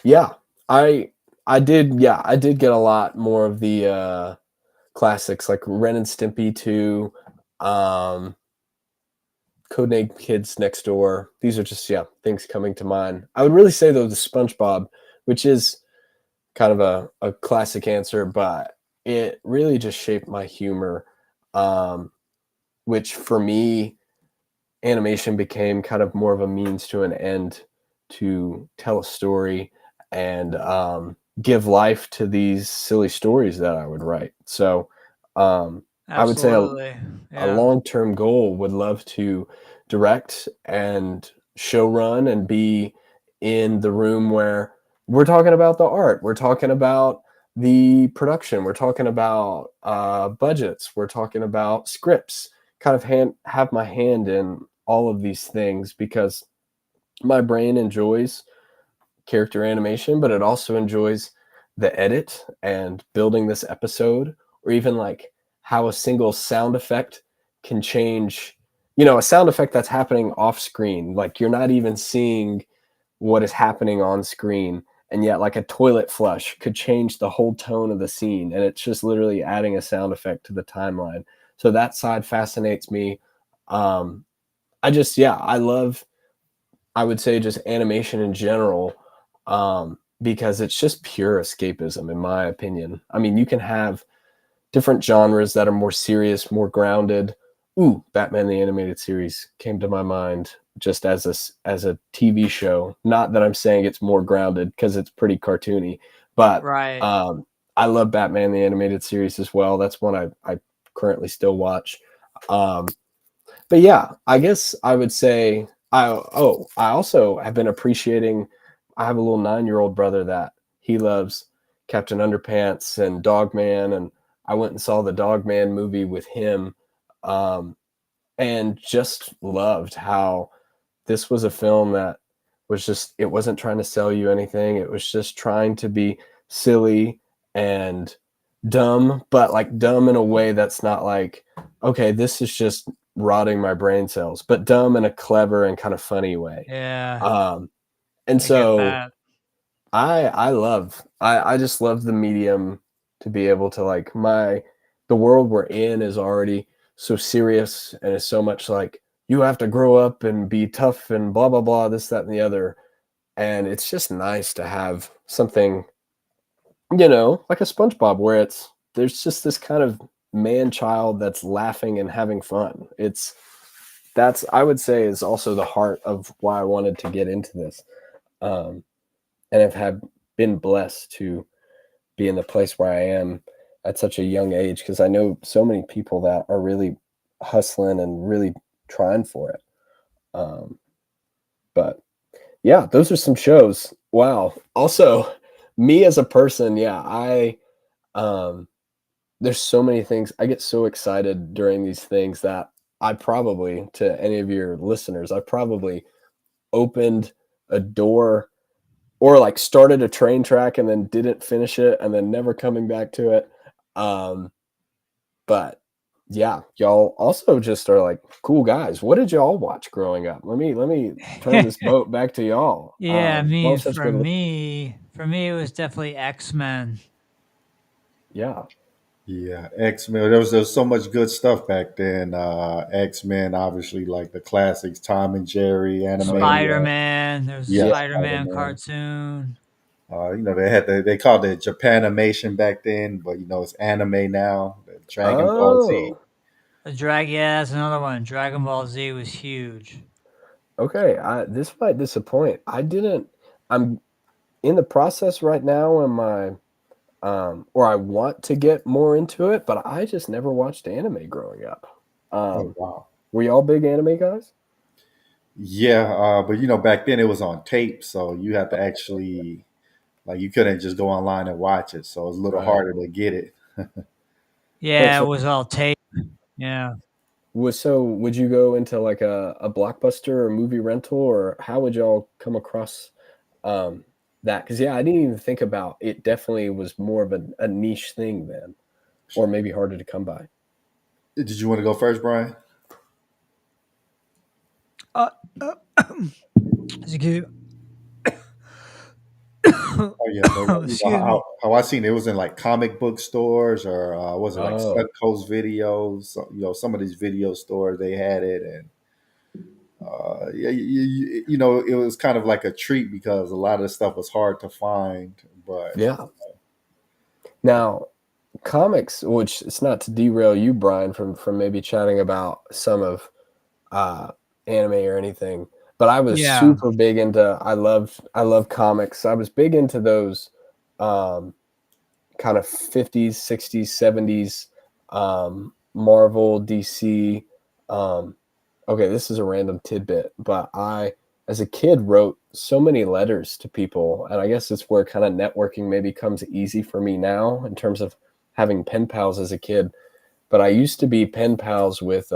Yeah, I did get a lot more of the classics like Ren and Stimpy 2, Codename Kids Next Door. These are just things coming to mind. I would really say though the SpongeBob, which is kind of a classic answer, but it really just shaped my humor, which for me, animation became kind of more of a means to an end to tell a story and give life to these silly stories that I would write. So I would say Absolutely. a Yeah. long-term goal would love to direct and show run and be in the room where we're talking about the art, we're talking about the production, we're talking about budgets, we're talking about scripts, kind of have my hand in all of these things because my brain enjoys character animation, but it also enjoys the edit and building this episode, or even like how a single sound effect can change, a sound effect that's happening off screen. Like you're not even seeing what is happening on screen. And yet, like a toilet flush could change the whole tone of the scene. And it's just literally adding a sound effect to the timeline. So that side fascinates me. I love, I would say, just animation in general, because it's just pure escapism, in my opinion. I mean, you can have different genres that are more serious, more grounded. Ooh, Batman the Animated Series came to my mind just as a TV show. Not that I'm saying it's more grounded because it's pretty cartoony, but Right. I love Batman the Animated Series as well. That's one I currently still watch. But yeah, I guess I would say I also have been appreciating. I have a little 9-year-old brother that he loves Captain Underpants and Dogman, and I went and saw the Dogman movie with him, and just loved how this was a film that was just, it wasn't trying to sell you anything. It was just trying to be silly and dumb, but like dumb in a way that's not like, okay, this is just rotting my brain cells, but dumb in a clever and kind of funny way. Yeah. And I get so that. I just love the medium to be able to like the world we're in is already so serious and is so much like you have to grow up and be tough and blah blah blah, this that and the other, and it's just nice to have something, like a SpongeBob where there's just this kind of man child that's laughing and having fun. That's I would say is also the heart of why I wanted to get into this, and have been blessed to be in the place where I am at such a young age, because I know so many people that are really hustling and really trying for it. But yeah, those are some shows. Wow. Also, me as a person, um, there's so many things. I get so excited during these things that I probably, to any of your listeners, I probably opened a door or like started a train track and then didn't finish it and then never coming back to it. But yeah, y'all also just are like cool guys. What did y'all watch growing up? Let me turn this boat back to y'all. Yeah, I Y'all mean, have such for good. me, for me, it was definitely X-Men. Yeah. Yeah, X Men. There was so much good stuff back then. X Men, obviously, like the classics, Tom and Jerry, Oh yeah. Animaniac. Spider-Man. There was a Yeah, Yeah. Spider Spider-Man Man. cartoon. They called it Japanimation back then, but it's anime now. Dragon Ball Z. Oh. Yeah, that's another one. Dragon Ball Z was huge. Okay. This might disappoint. I didn't. I'm in the process right now in my or I want to get more into it, but I just never watched anime growing up. Oh Um, wow. were y'all big anime guys? Yeah, but back then it was on tape, so you had to actually like you couldn't just go online and watch it, so it was a little Right. harder to get it. Wait, Yeah, it so was all tape. Yeah. would you go into like a blockbuster or movie rental, or how would y'all come across um that, because I didn't even think about it. Definitely was more of a niche thing then, or maybe harder to come by. Did you want to go first, Brian? Uh, uh, excuse, Oh yeah, but excuse me. how I seen it, was in like comic book stores, or was it like Oh, Suncoast Videos? So, some of these video stores they had it, and yeah, it was kind of like a treat because a lot of the stuff was hard to find. But yeah. Now, comics, which it's not to derail you, Brian, from maybe chatting about some of uh, anime or anything, but I was Yeah. super big into. I love comics. I was big into those um, kind of 50s, 60s, 70s Marvel, DC. Um, okay, this is a random tidbit, but I, as a kid, wrote so many letters to people, and I guess it's where kind of networking maybe comes easy for me now in terms of having pen pals as a kid. But I used to be pen pals with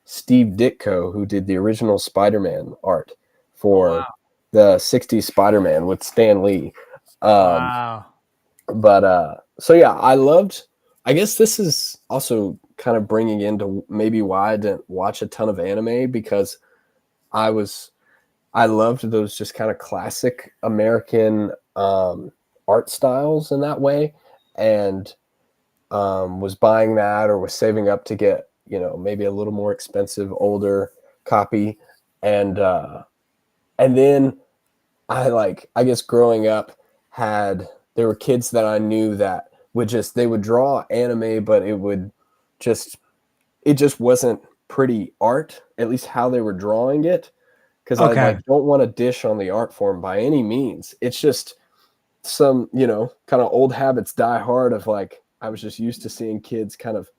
Steve Ditko, who did the original Spider-Man art Oh for wow. the 60s Spider-Man with Stan Lee. Um, Wow. but so yeah, I loved. I guess this is also kind of bringing into maybe why I didn't watch a ton of anime, because I was I loved those just kind of classic American art styles in that way, and was buying that or was saving up to get maybe a little more expensive older copy, and then I guess growing up there were kids that I knew that they would draw anime, but just it just wasn't pretty art, at least how they were drawing it. Because I Okay. don't want to dish on the art form by any means. It's just some, kind of old habits die hard of I was just used to seeing kids kind of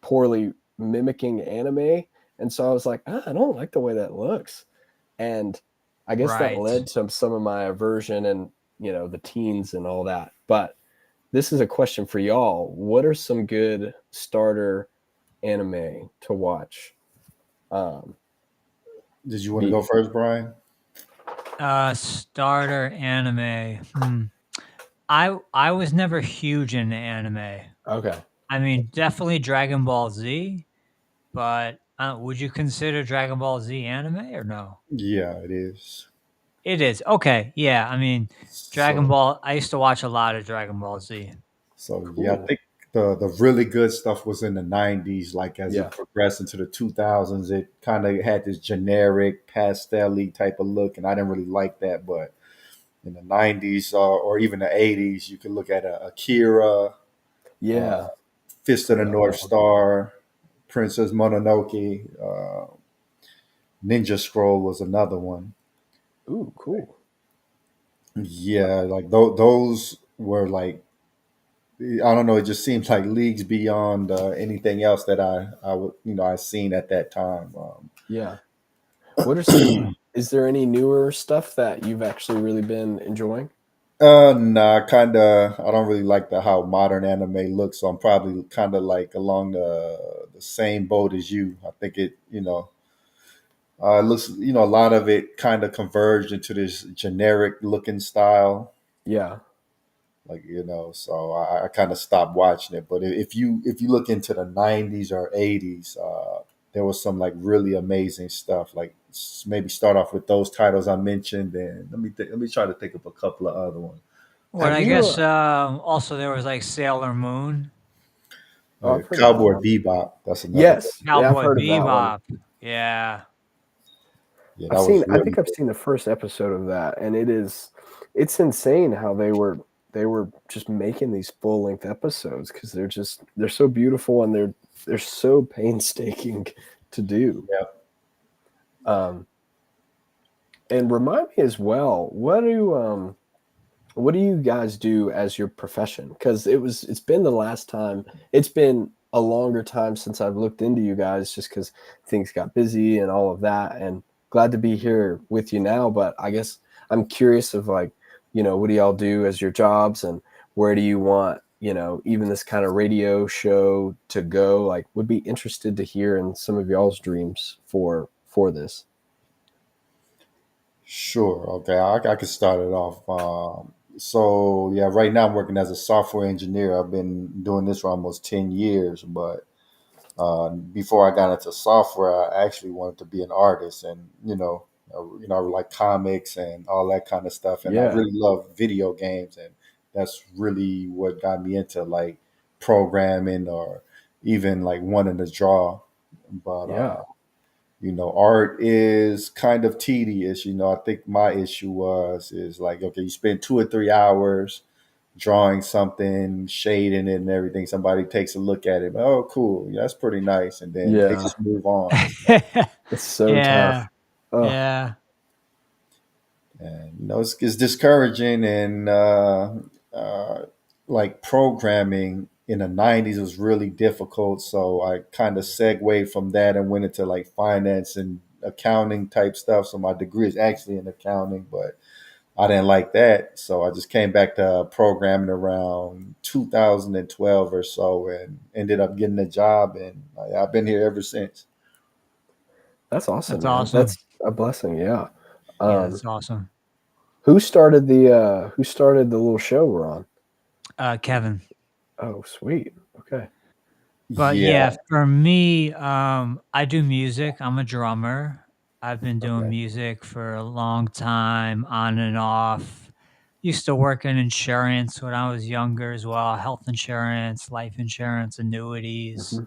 poorly mimicking anime. And so I was like, I don't like the way that looks. And I guess that Right. led to some of my aversion and, the teens and all that. But this is a question for y'all. What are some good starter anime to watch? Um, did you want to be go first, Brian? Starter anime. I was never huge into anime. okay. I mean, definitely Dragon Ball Z, but would you consider Dragon Ball Z anime or no? Yeah, it is. It is. Okay. Yeah. I mean, Dragon So Ball, I used to watch a lot of Dragon Ball Z. yeah, I Cool. think the really good stuff was in the '90s. Like as Yeah. it progressed into the 2000s, it kind of had this generic pastel-y type of look, and I didn't really like that. But in the '90s or even the '80s, you could look at Akira, uh, Yeah. Fist of the Love North that one. Star, Princess Mononoke, Ninja Scroll was another one. Ooh, cool. Yeah, like those were like, I don't know. It just seems like leagues beyond anything else that I would I seen at that time. Yeah. What are some is there any newer stuff that you've actually really been enjoying? Nah, kind of. I don't really like the how modern anime looks, so I'm probably kind of like along the same boat as you. I think it looks a lot of it kind of converged into this generic looking style. Yeah. Like so I kind of stopped watching it. But if you look into the '90s or '80s, there was some like really amazing stuff. Like maybe start off with those titles I mentioned, and let me try to think of a couple of other ones. What Have I you guess also there was like Sailor Moon, Oh, I've heard of that Cowboy one. Bebop, that's another good. Yes. Yeah, I've Cowboy heard of that one. Bebop. Yeah. Yeah, that was I really think I've good. seen the first episode of that, and it's insane how they were just making these full length episodes, because they're so beautiful, and they're so painstaking to do. Yeah. Um, and remind me as well, what do you guys do as your profession? Because it's been the last time, it's been a longer time since I've looked into you guys, just because things got busy and all of that. And glad to be here with you now. But I guess I'm curious of what do y'all do as your jobs, and where do you want, even this kind of radio show to go? Like, would be interested to hear in some of y'all's dreams for this. Sure. Okay, I can start it off. So yeah, right now I'm working as a software engineer. I've been doing this for almost 10 years, but before I got into software, I actually wanted to be an artist, and I like comics and all that kind of stuff. And I Yeah, really love video games, and that's really what got me into like programming or even like wanting to draw. But yeah, art is kind of tedious. I think my issue is like, okay, you spend 2 or 3 hours drawing something, shading it and everything. Somebody takes a look at it. Oh, cool. Yeah, that's pretty nice. And then they yeah. just move on. It's so tough. Yeah. Oh, Yeah. And it's discouraging. And like programming in the 90s was really difficult. So I kind of segued from that and went into like finance and accounting type stuff. So my degree is actually in accounting, but I didn't like that. So I just came back to programming around 2012 or so and ended up getting a job. And I've been here ever since. that's awesome, That's man. awesome. That's a blessing. Yeah. Yeah, Um, that's awesome. who started the little show we're on? Kevin. Oh, sweet. Okay. But Yeah. yeah, for me, I do music. I'm a drummer. I've been doing Okay. music for a long time, on and off. Used to work in insurance when I was younger as well, health insurance, life insurance, annuities, Hmm.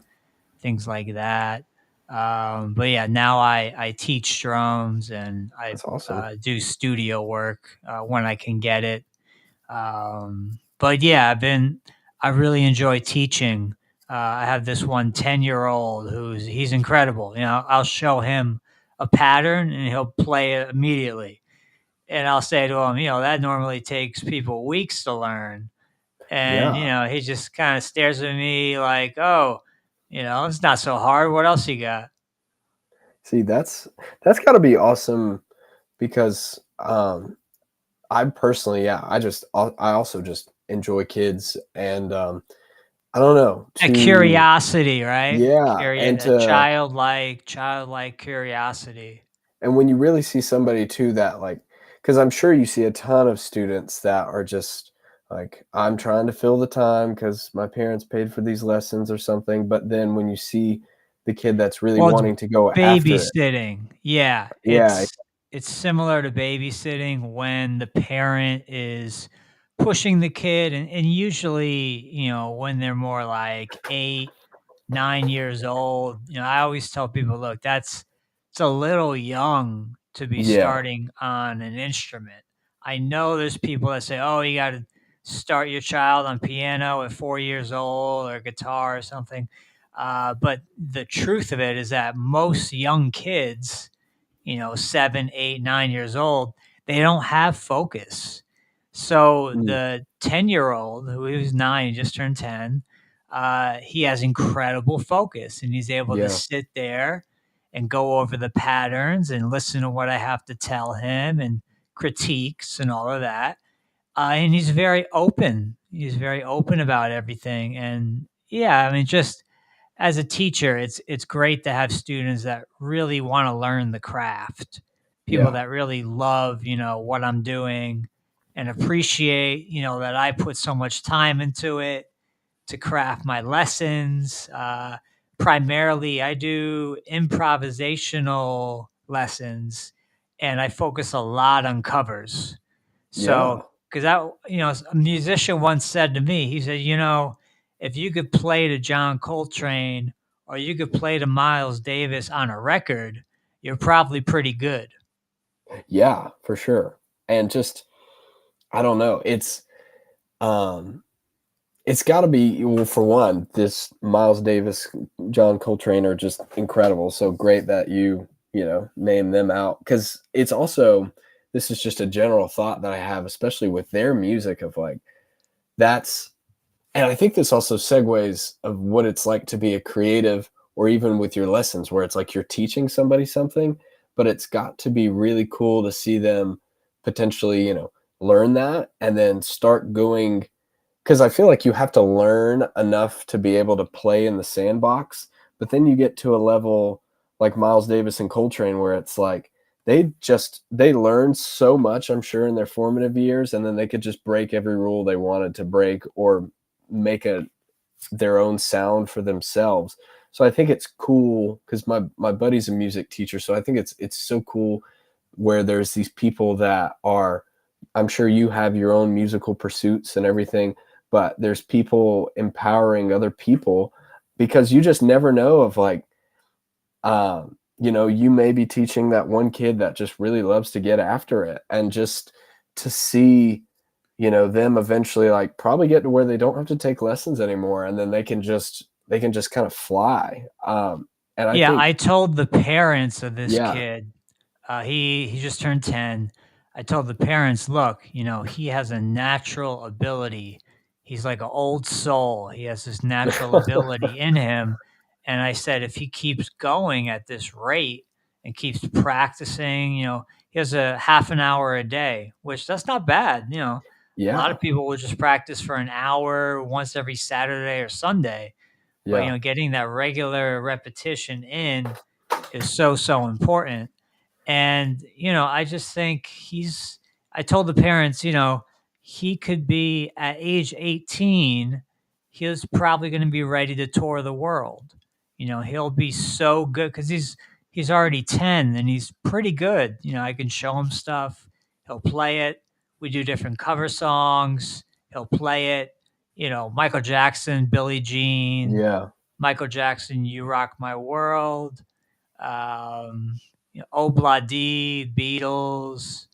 things like that. But yeah, now I teach drums and I That's awesome. do studio work when I can get it. But yeah, I really enjoy teaching. I have this one 10-year-old he's incredible. I'll show him a pattern and he'll play it immediately. And I'll say to him, that normally takes people weeks to learn. And, Yeah. he just kind of stares at me like, oh, it's not so hard. What else you got? See, that's got to be awesome because I personally, yeah, I also just enjoy kids and I don't know A to curiosity, right? yeah, and A to childlike curiosity. and when you really see somebody too that like because I'm sure you see a ton of students that are just like I'm trying to fill the time because my parents paid for these lessons or something, but then when you see the kid that's really Well, it's wanting to go after it, babysitting. Yeah, yeah, it's similar to babysitting when the parent is pushing the kid, and usually, when they're more like 8, 9 years old. I always tell people, look, it's a little young to be yeah, starting on an instrument. I know there's people that say, oh, you got to start your child on piano at 4 years old or guitar or something. But the truth of it is that most young kids, 7, 8, 9 years old, they don't have focus. So mm, the 10-year-old who is 9, he just turned 10, he has incredible focus and he's able to yeah, sit there and go over the patterns and listen to what I have to tell him and critiques and all of that. And he's very open. He's very open about everything. And yeah, I mean, just as a teacher, it's great to have students that really want to learn the craft, people yeah, that really love, what I'm doing and appreciate, that I put so much time into it to craft my lessons. Primarily, I do improvisational lessons and I focus a lot on covers. So, yeah, because a musician once said to me, he said, if you could play to John Coltrane or you could play to Miles Davis on a record, you're probably pretty good. yeah, for sure. And just I don't know, um it's got to be well for one, this Miles Davis, John Coltrane are just incredible. So great that name them out because it's also this is just a general thought that I have, especially with their music of like that's and I think this also segues of what it's like to be a creative or even with your lessons where it's like you're teaching somebody something, but it's got to be really cool to see them potentially, learn that and then start going because I feel like you have to learn enough to be able to play in the sandbox, but then you get to a level like Miles Davis and Coltrane where it's like they learned so much, I'm sure, in their formative years, and then they could just break every rule they wanted to break or make their own sound for themselves. So I think it's cool because my buddy's a music teacher, so I think it's so cool where there's these people that are, I'm sure you have your own musical pursuits and everything, but there's people empowering other people because you just never know of like, you may be teaching that one kid that just really loves to get after it, and just to see, them eventually like probably get to where they don't have to take lessons anymore, and then they can just kind of fly. And I Yeah, think, I told the parents of this yeah, kid, he just turned 10. I told the parents, look, he has a natural ability. He's like an old soul. He has this natural ability in him. And I said, if he keeps going at this rate and keeps practicing, he has a half an hour a day, which that's not bad. A lot yeah, of people will just practice for an hour once every Saturday or Sunday. But, yeah, getting that regular repetition in is so, so important. And, I just think I told the parents, he could be at age 18, he was probably going to be ready to tour the world. He'll be so good because he's already 10 and he's pretty good. I can show him stuff. He'll play it. We do different cover songs. He'll play it. Michael Jackson, Billie Jean, yeah, Michael Jackson, You Rock My World, Obladi, Beatles.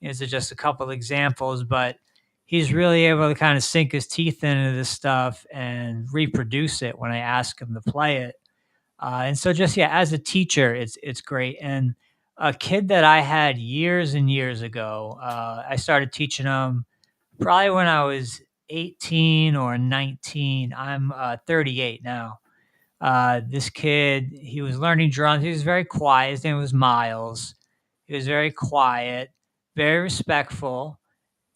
These are just a couple examples, but he's really able to kind of sink his teeth into this stuff and reproduce it when I ask him to play it. And so, just yeah, as a teacher, it's great. And a kid that I had years and years ago, I started teaching him probably when I was 18 or 19. I'm 38 now. This kid, he was learning drums. He was very quiet. His name was Miles. He was very quiet, very respectful,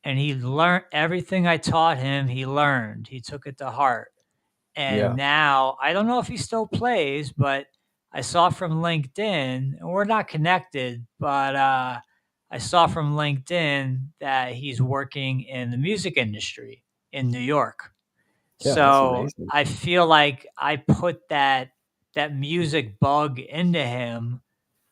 and he learned everything I taught him. He learned. He took it to heart. And yeah, now I don't know if he still plays, but I saw from LinkedIn, and we're not connected, but I saw from LinkedIn that he's working in the music industry in New York. yeah. That's So amazing. I feel like I put that music bug into him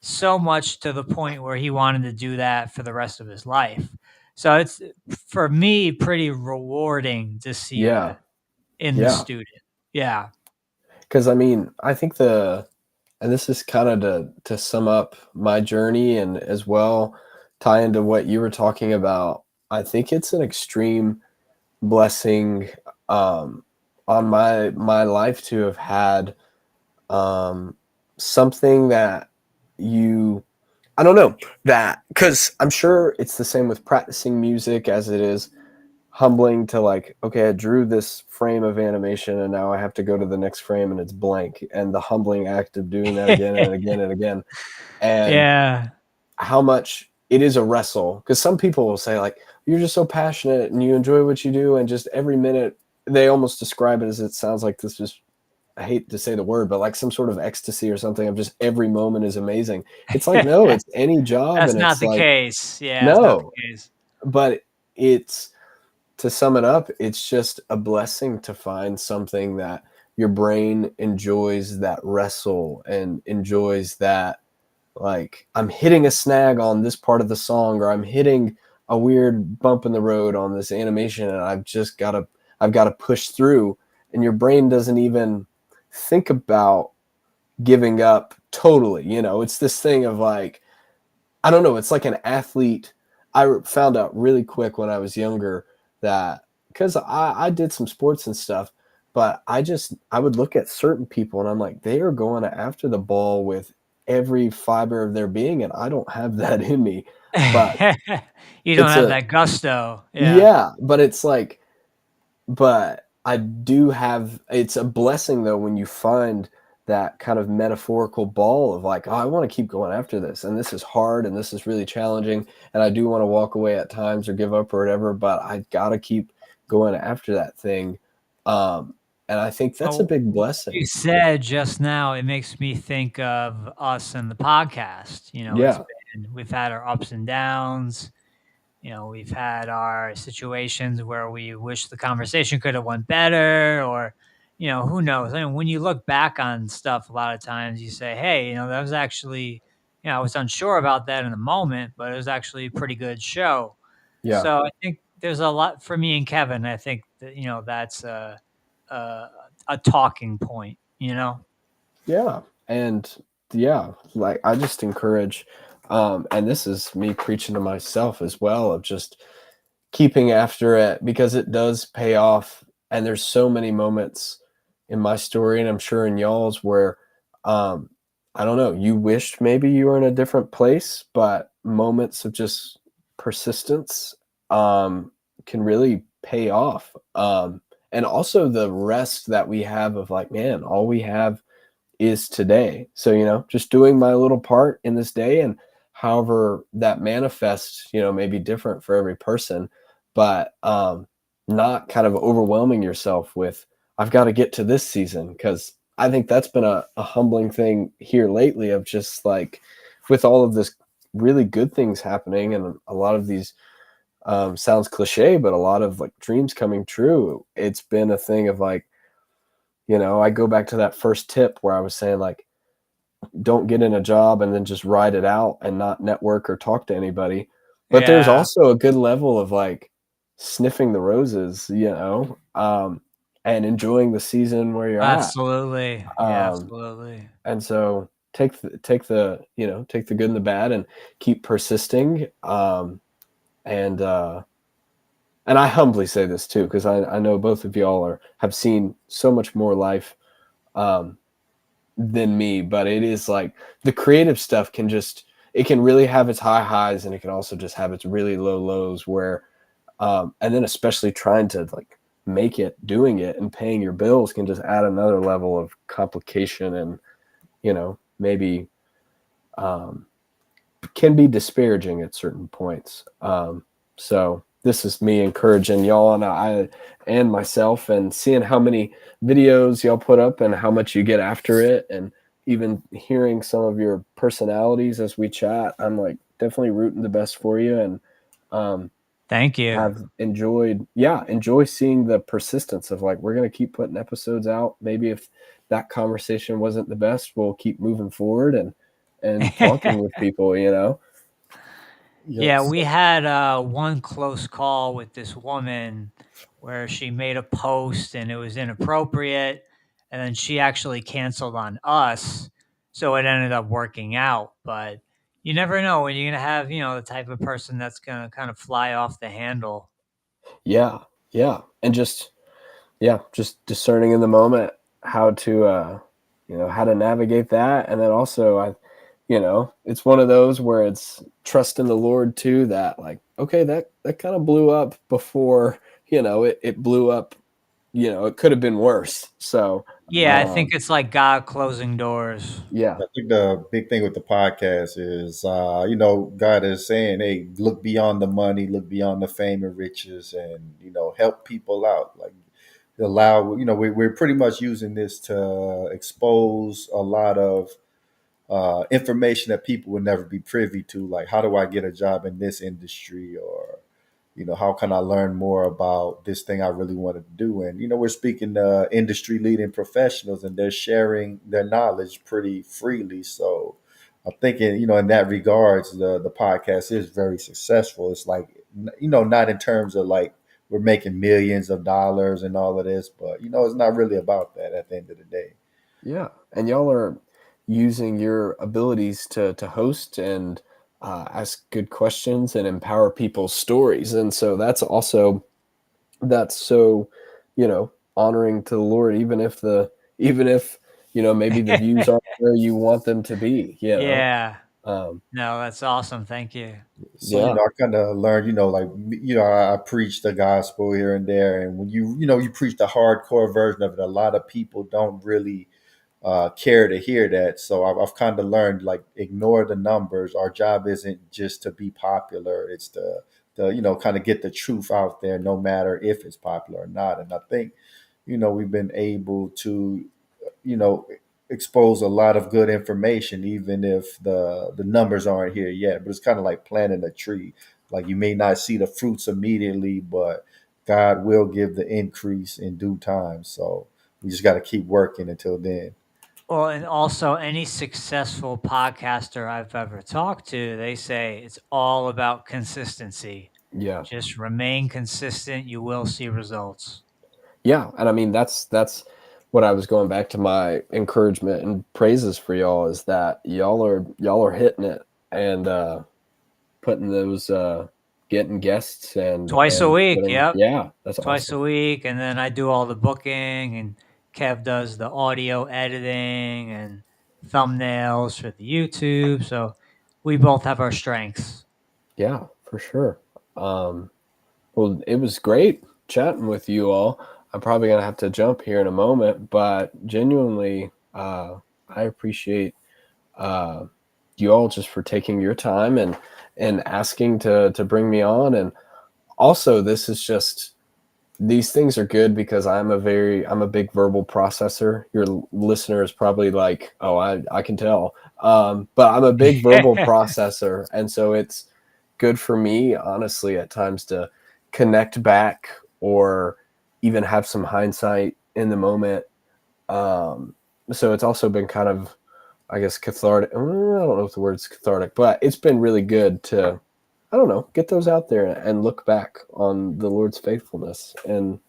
so much to the point where he wanted to do that for the rest of his life. So it's for me pretty rewarding to see Yeah, that in the yeah. student. Yeah. Because I mean, I think and this is kind of to sum up my journey and as well tie into what you were talking about. I think it's an extreme blessing, um, on my life to have had, um, something that you I don't know, that because I'm sure it's the same with practicing music as it is humbling to like, okay, I drew this frame of animation and now I have to go to the next frame and it's blank, and the humbling act of doing that again and again and again, and Yeah. how much it is a wrestle. Because some people will say like, you're just so passionate and you enjoy what you do, and just every minute they almost describe it as, it sounds like this is, I hate to say the word, but like some sort of ecstasy or something of just every moment is amazing. It's like, no, it's any job, That's and not it's the like, case. Yeah, it's not no, the case. but it's, to sum it up, it's just a blessing to find something that your brain enjoys, that wrestle, and enjoys that, like, I'm hitting a snag on this part of the song, or I'm hitting a weird bump in the road on this animation, and I've got to push through, and your brain doesn't even think about giving up totally. It's this thing of like, I don't know, it's like an athlete. I found out really quick when I was younger that, because I did some sports and stuff, but I would look at certain people and I'm like, they are going after the ball with every fiber of their being, and I don't have that in me. But You don't it's have a that gusto. Yeah. yeah, but it's like, but I do have, it's a blessing though when you find that kind of metaphorical ball of like, oh, I want to keep going after this, and this is hard, and this is really challenging, and I do want to walk away at times or give up or whatever, but I gotta keep going after that thing. And I think that's a Oh, big what you blessing. said just now, it makes me think of us and the podcast. It's Yeah, And we've had our ups and downs. We've had our situations where we wish the conversation could have went better, or who knows. I mean, when you look back on stuff, a lot of times you say, hey, that was actually, I was unsure about that in the moment, but it was actually a pretty good show. Yeah. So I think there's a lot for me and Kevin. I think that that's a, a talking point. Yeah. And yeah, like I just encourage, and this is me preaching to myself as well, of just keeping after it, because it does pay off. And there's so many moments in my story, and I'm sure in y'all's, where um I don't know, you wished maybe you were in a different place, but moments of just persistence can really pay off. And also the rest that we have of like, man, all we have is today. So, just doing my little part in this day, and however that manifests, may be different for every person, but not kind of overwhelming yourself with, I've got to get to this season. Cause I think that's been a humbling thing here lately, of just like, with all of this really good things happening, and a lot of these, sounds cliche, but a lot of like dreams coming true. It's been a thing of like, I go back to that first tip where I was saying, like, don't get in a job and then just ride it out and not network or talk to anybody. But there's Yeah, also a good level of like sniffing the roses, and enjoying the season where you're at. absolutely. Yeah, Um, absolutely. and so take the good and the bad, and keep persisting. And and I humbly say this too, because I know both of y'all have seen so much more life um, than me, but it is like the creative stuff it can really have its high highs, and it can also just have its really low lows, where and then especially trying to like make it, doing it, and paying your bills can just add another level of complication, and maybe um, can be disparaging at certain points. So this is me encouraging y'all, and I and myself, and seeing how many videos y'all put up and how much you get after it, and even hearing some of your personalities as we chat. I'm like definitely rooting the best for you, and um, Thank you. have enjoy seeing the persistence of like, we're gonna keep putting episodes out. Maybe if that conversation wasn't the best, we'll keep moving forward and talking with people. Yeah, Yes. we had one close call with this woman where she made a post and it was inappropriate, and then she actually canceled on us, so it ended up working out. But you never know when you're gonna have the type of person that's gonna kind of fly off the handle. Yeah, yeah, and just discerning in the moment how to how to navigate that. And then also, it's one of those where it's trust in the Lord too, that like, okay, that kind of blew up before, it blew up. It could have been worse. So Yeah, I think um it's like God closing doors. yeah. I think the big thing with the podcast is, God is saying, hey, look beyond the money, look beyond the fame and riches, and, help people out. Like, allow, we're pretty much using this to expose a lot of information that people would never be privy to. Like, how do I get a job in this industry? Or, how can I learn more about this thing I really wanted to do? And, we're speaking to industry leading professionals, and they're sharing their knowledge pretty freely. So I'm thinking, in that regards, the podcast is very successful. It's like, not in terms of like we're making millions of dollars and all of this, but, it's not really about that at the end of the day. Yeah, and y'all are using your abilities to host and ask good questions and empower people's stories, and so that's so honoring to the Lord, even if maybe the views aren't where you want them to be. Yeah. Um, No, that's awesome. Thank you. So, yeah, I kind of learned, like, I preach the gospel here and there. And when you preach the hardcore version of it, a lot of people don't really care to hear that. So I've kind of learned, like, ignore the numbers. Our job isn't just to be popular. It's to kind of get the truth out there, no matter if it's popular or not. And I think, we've been able to, you know, expose a lot of good information, even if the numbers aren't here yet. But it's kind of like planting a tree. Like you may not see the fruits immediately, but God will give the increase in due time. So we just got to keep working until then. Well, and also any successful podcaster I've ever talked to, they say it's all about consistency. Yeah. Just remain consistent, you will see results. Yeah, and I mean that's what I was going back to my encouragement and praises for y'all is that y'all are hitting it and putting those getting guests Twice a and week, putting yep. yeah, that's Twice awesome. a week, and then I do all the booking, and Kev does the audio editing and thumbnails for the YouTube. So we both have our strengths. Yeah, for sure. Um well, it was great chatting with you all. I'm probably gonna have to jump here in a moment, but genuinely I appreciate uh you all just for taking your time and asking to bring me on. And also this is just these things are good because I'm a big verbal processor. Your listener is probably like, oh, I can tell. But I'm a big verbal processor, and so it's good for me honestly at times to connect back or even have some hindsight in the moment. So it's also been kind of, I guess, cathartic. I don't know if the word's cathartic, but it's been really good to, I don't know, get those out there and look back on the Lord's faithfulness and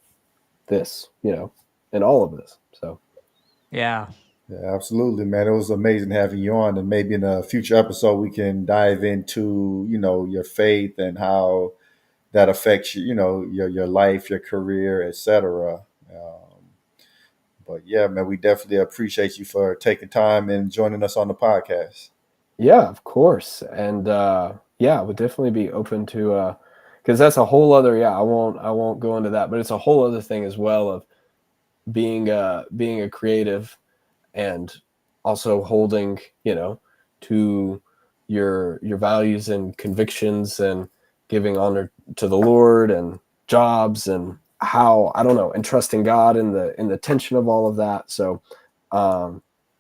this, and all of this. So, Yeah. Yeah, absolutely, man. It was amazing having you on, and maybe in a future episode we can dive into, your faith and how that affects you, your life, your career, etc. But yeah, man, we definitely appreciate you for taking time and joining us on the podcast. yeah, of course. And yeah, I would definitely be open to, because that's a whole other, yeah, I won't go into that, but it's a whole other thing as well of being a creative and also holding, to your values and convictions and giving honor to the Lord and jobs and how, I don't know, and trusting God in the tension of all of that. So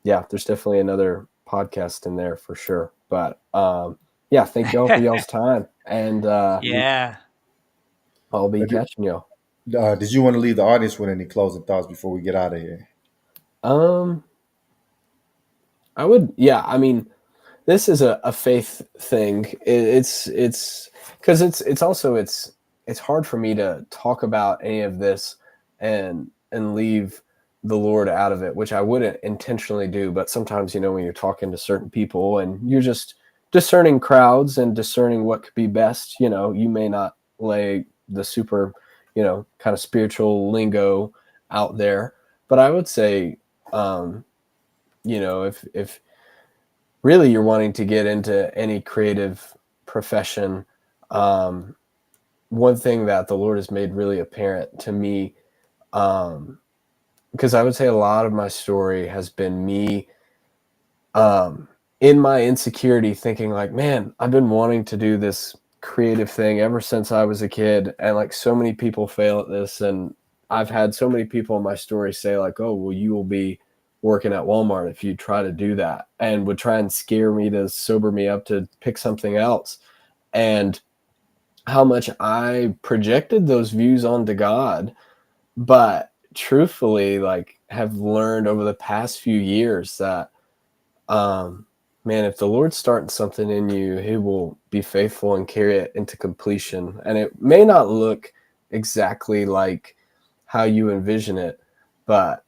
yeah, there's definitely another podcast in there for sure. But yeah, thank y'all for y'all's time. And Yeah. I'll be catching y'all. Did you want to leave the audience with any closing thoughts before we get out of here? Um I would, yeah, I mean, this is a faith thing. It's because it's also it's hard for me to talk about any of this and leave the Lord out of it, which I wouldn't intentionally do. But sometimes, when you're talking to certain people and you're just discerning crowds and discerning what could be best, you may not lay the super, kind of spiritual lingo out there. But I would say, if really you're wanting to get into any creative profession, um, one thing that the Lord has made really apparent to me, because I would say a lot of my story has been me in my insecurity thinking like, man, I've been wanting to do this creative thing ever since I was a kid. And like so many people fail at this. And I've had so many people in my story say like, oh, well, you will be working at Walmart if you try to do that, and would try and scare me to sober me up to pick something else. And how much I projected those views onto God, but truthfully, like, have learned over the past few years that um man, if the Lord's starting something in you, he will be faithful and carry it into completion. And it may not look exactly like how you envision it, but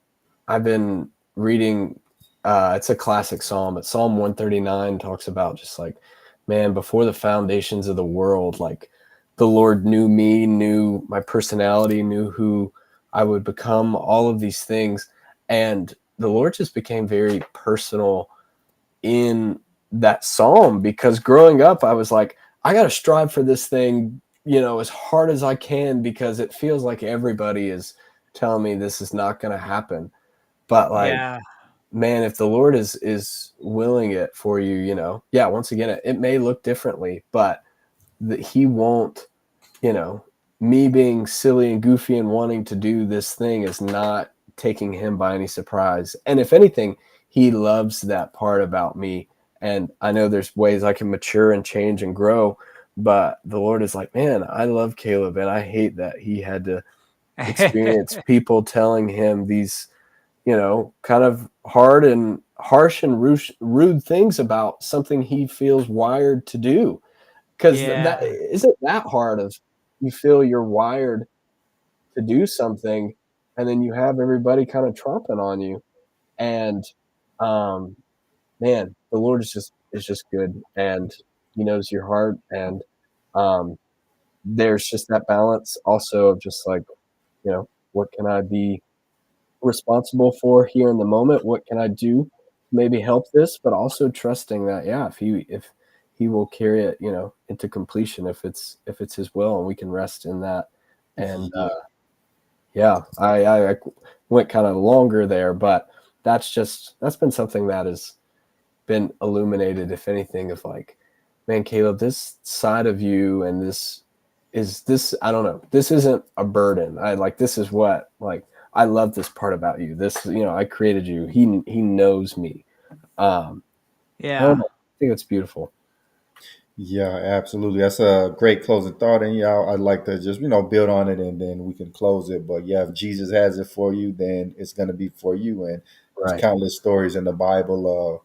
I've been reading, it's a classic psalm, but Psalm 139 talks about just like, man, before the foundations of the world, like the Lord knew me, knew my personality, knew who I would become, all of these things. And the Lord just became very personal in that psalm, because growing up I was like, I got to strive for this thing, as hard as I can, because it feels like everybody is telling me this is not going to happen. But like, Yeah. man, if the Lord is willing it for you, yeah, once again, it may look differently, but he won't, you know, me being silly and goofy and wanting to do this thing is not taking him by any surprise. And if anything, he loves that part about me. And I know there's ways I can mature and change and grow, but the Lord is like, man, I love Caleb, and I hate that he had to experience people telling him these, kind of hard and harsh and rude things about something he feels wired to do. Because that Yeah. isn't that hard of, you feel you're wired to do something, and then you have everybody kind of trumping on you. And um man, the Lord is just good, and he knows your heart. And um there's just that balance also of just like, what can I be responsible for here in the moment? What can I do to maybe help this? But also trusting that, yeah, if he will carry it, into completion, if it's his will, and we can rest in that. And Yeah. yeah, I went kind of longer there, but that's been something that has been illuminated, if anything, of like, man, Caleb, this side of you, and this, I don't know, this isn't a burden. I like, this is what, like, I love this part about you. This, I created you. He knows me. Um, I don't Yeah. know. I think it's beautiful. Yeah, absolutely. That's a great closing thought. And yeah, I'd like to just, build on it and then we can close it. But yeah, if Jesus has it for you, then it's going to be for you. And there's Right. countless stories in the Bible of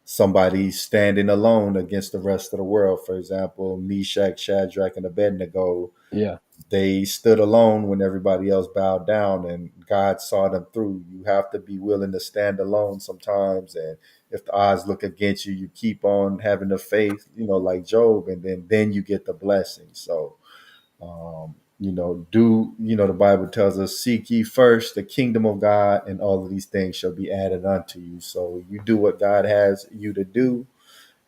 somebody standing alone against the rest of the world. For example, Meshach, Shadrach, and Abednego, Yeah. they stood alone when everybody else bowed down, and God saw them through. You have to be willing to stand alone sometimes, and if the odds look against you, you keep on having the faith, like Job, and then you get the blessing. So the Bible tells us, seek ye first the kingdom of God, and all of these things shall be added unto you. So you do what God has you to do,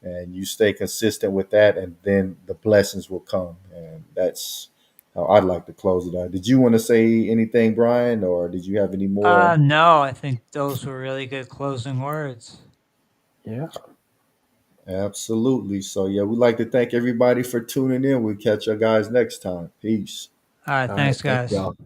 and you stay consistent with that, and then the blessings will come. And that's how I'd like to close it out. Did you want to say anything, Brian, or did you have any more? No, I think those were really good closing words. Yeah. Absolutely. So yeah, we'd like to thank everybody for tuning in. We'll catch you guys next time. Peace. All right. All right. Thanks, Thank guys. y'all.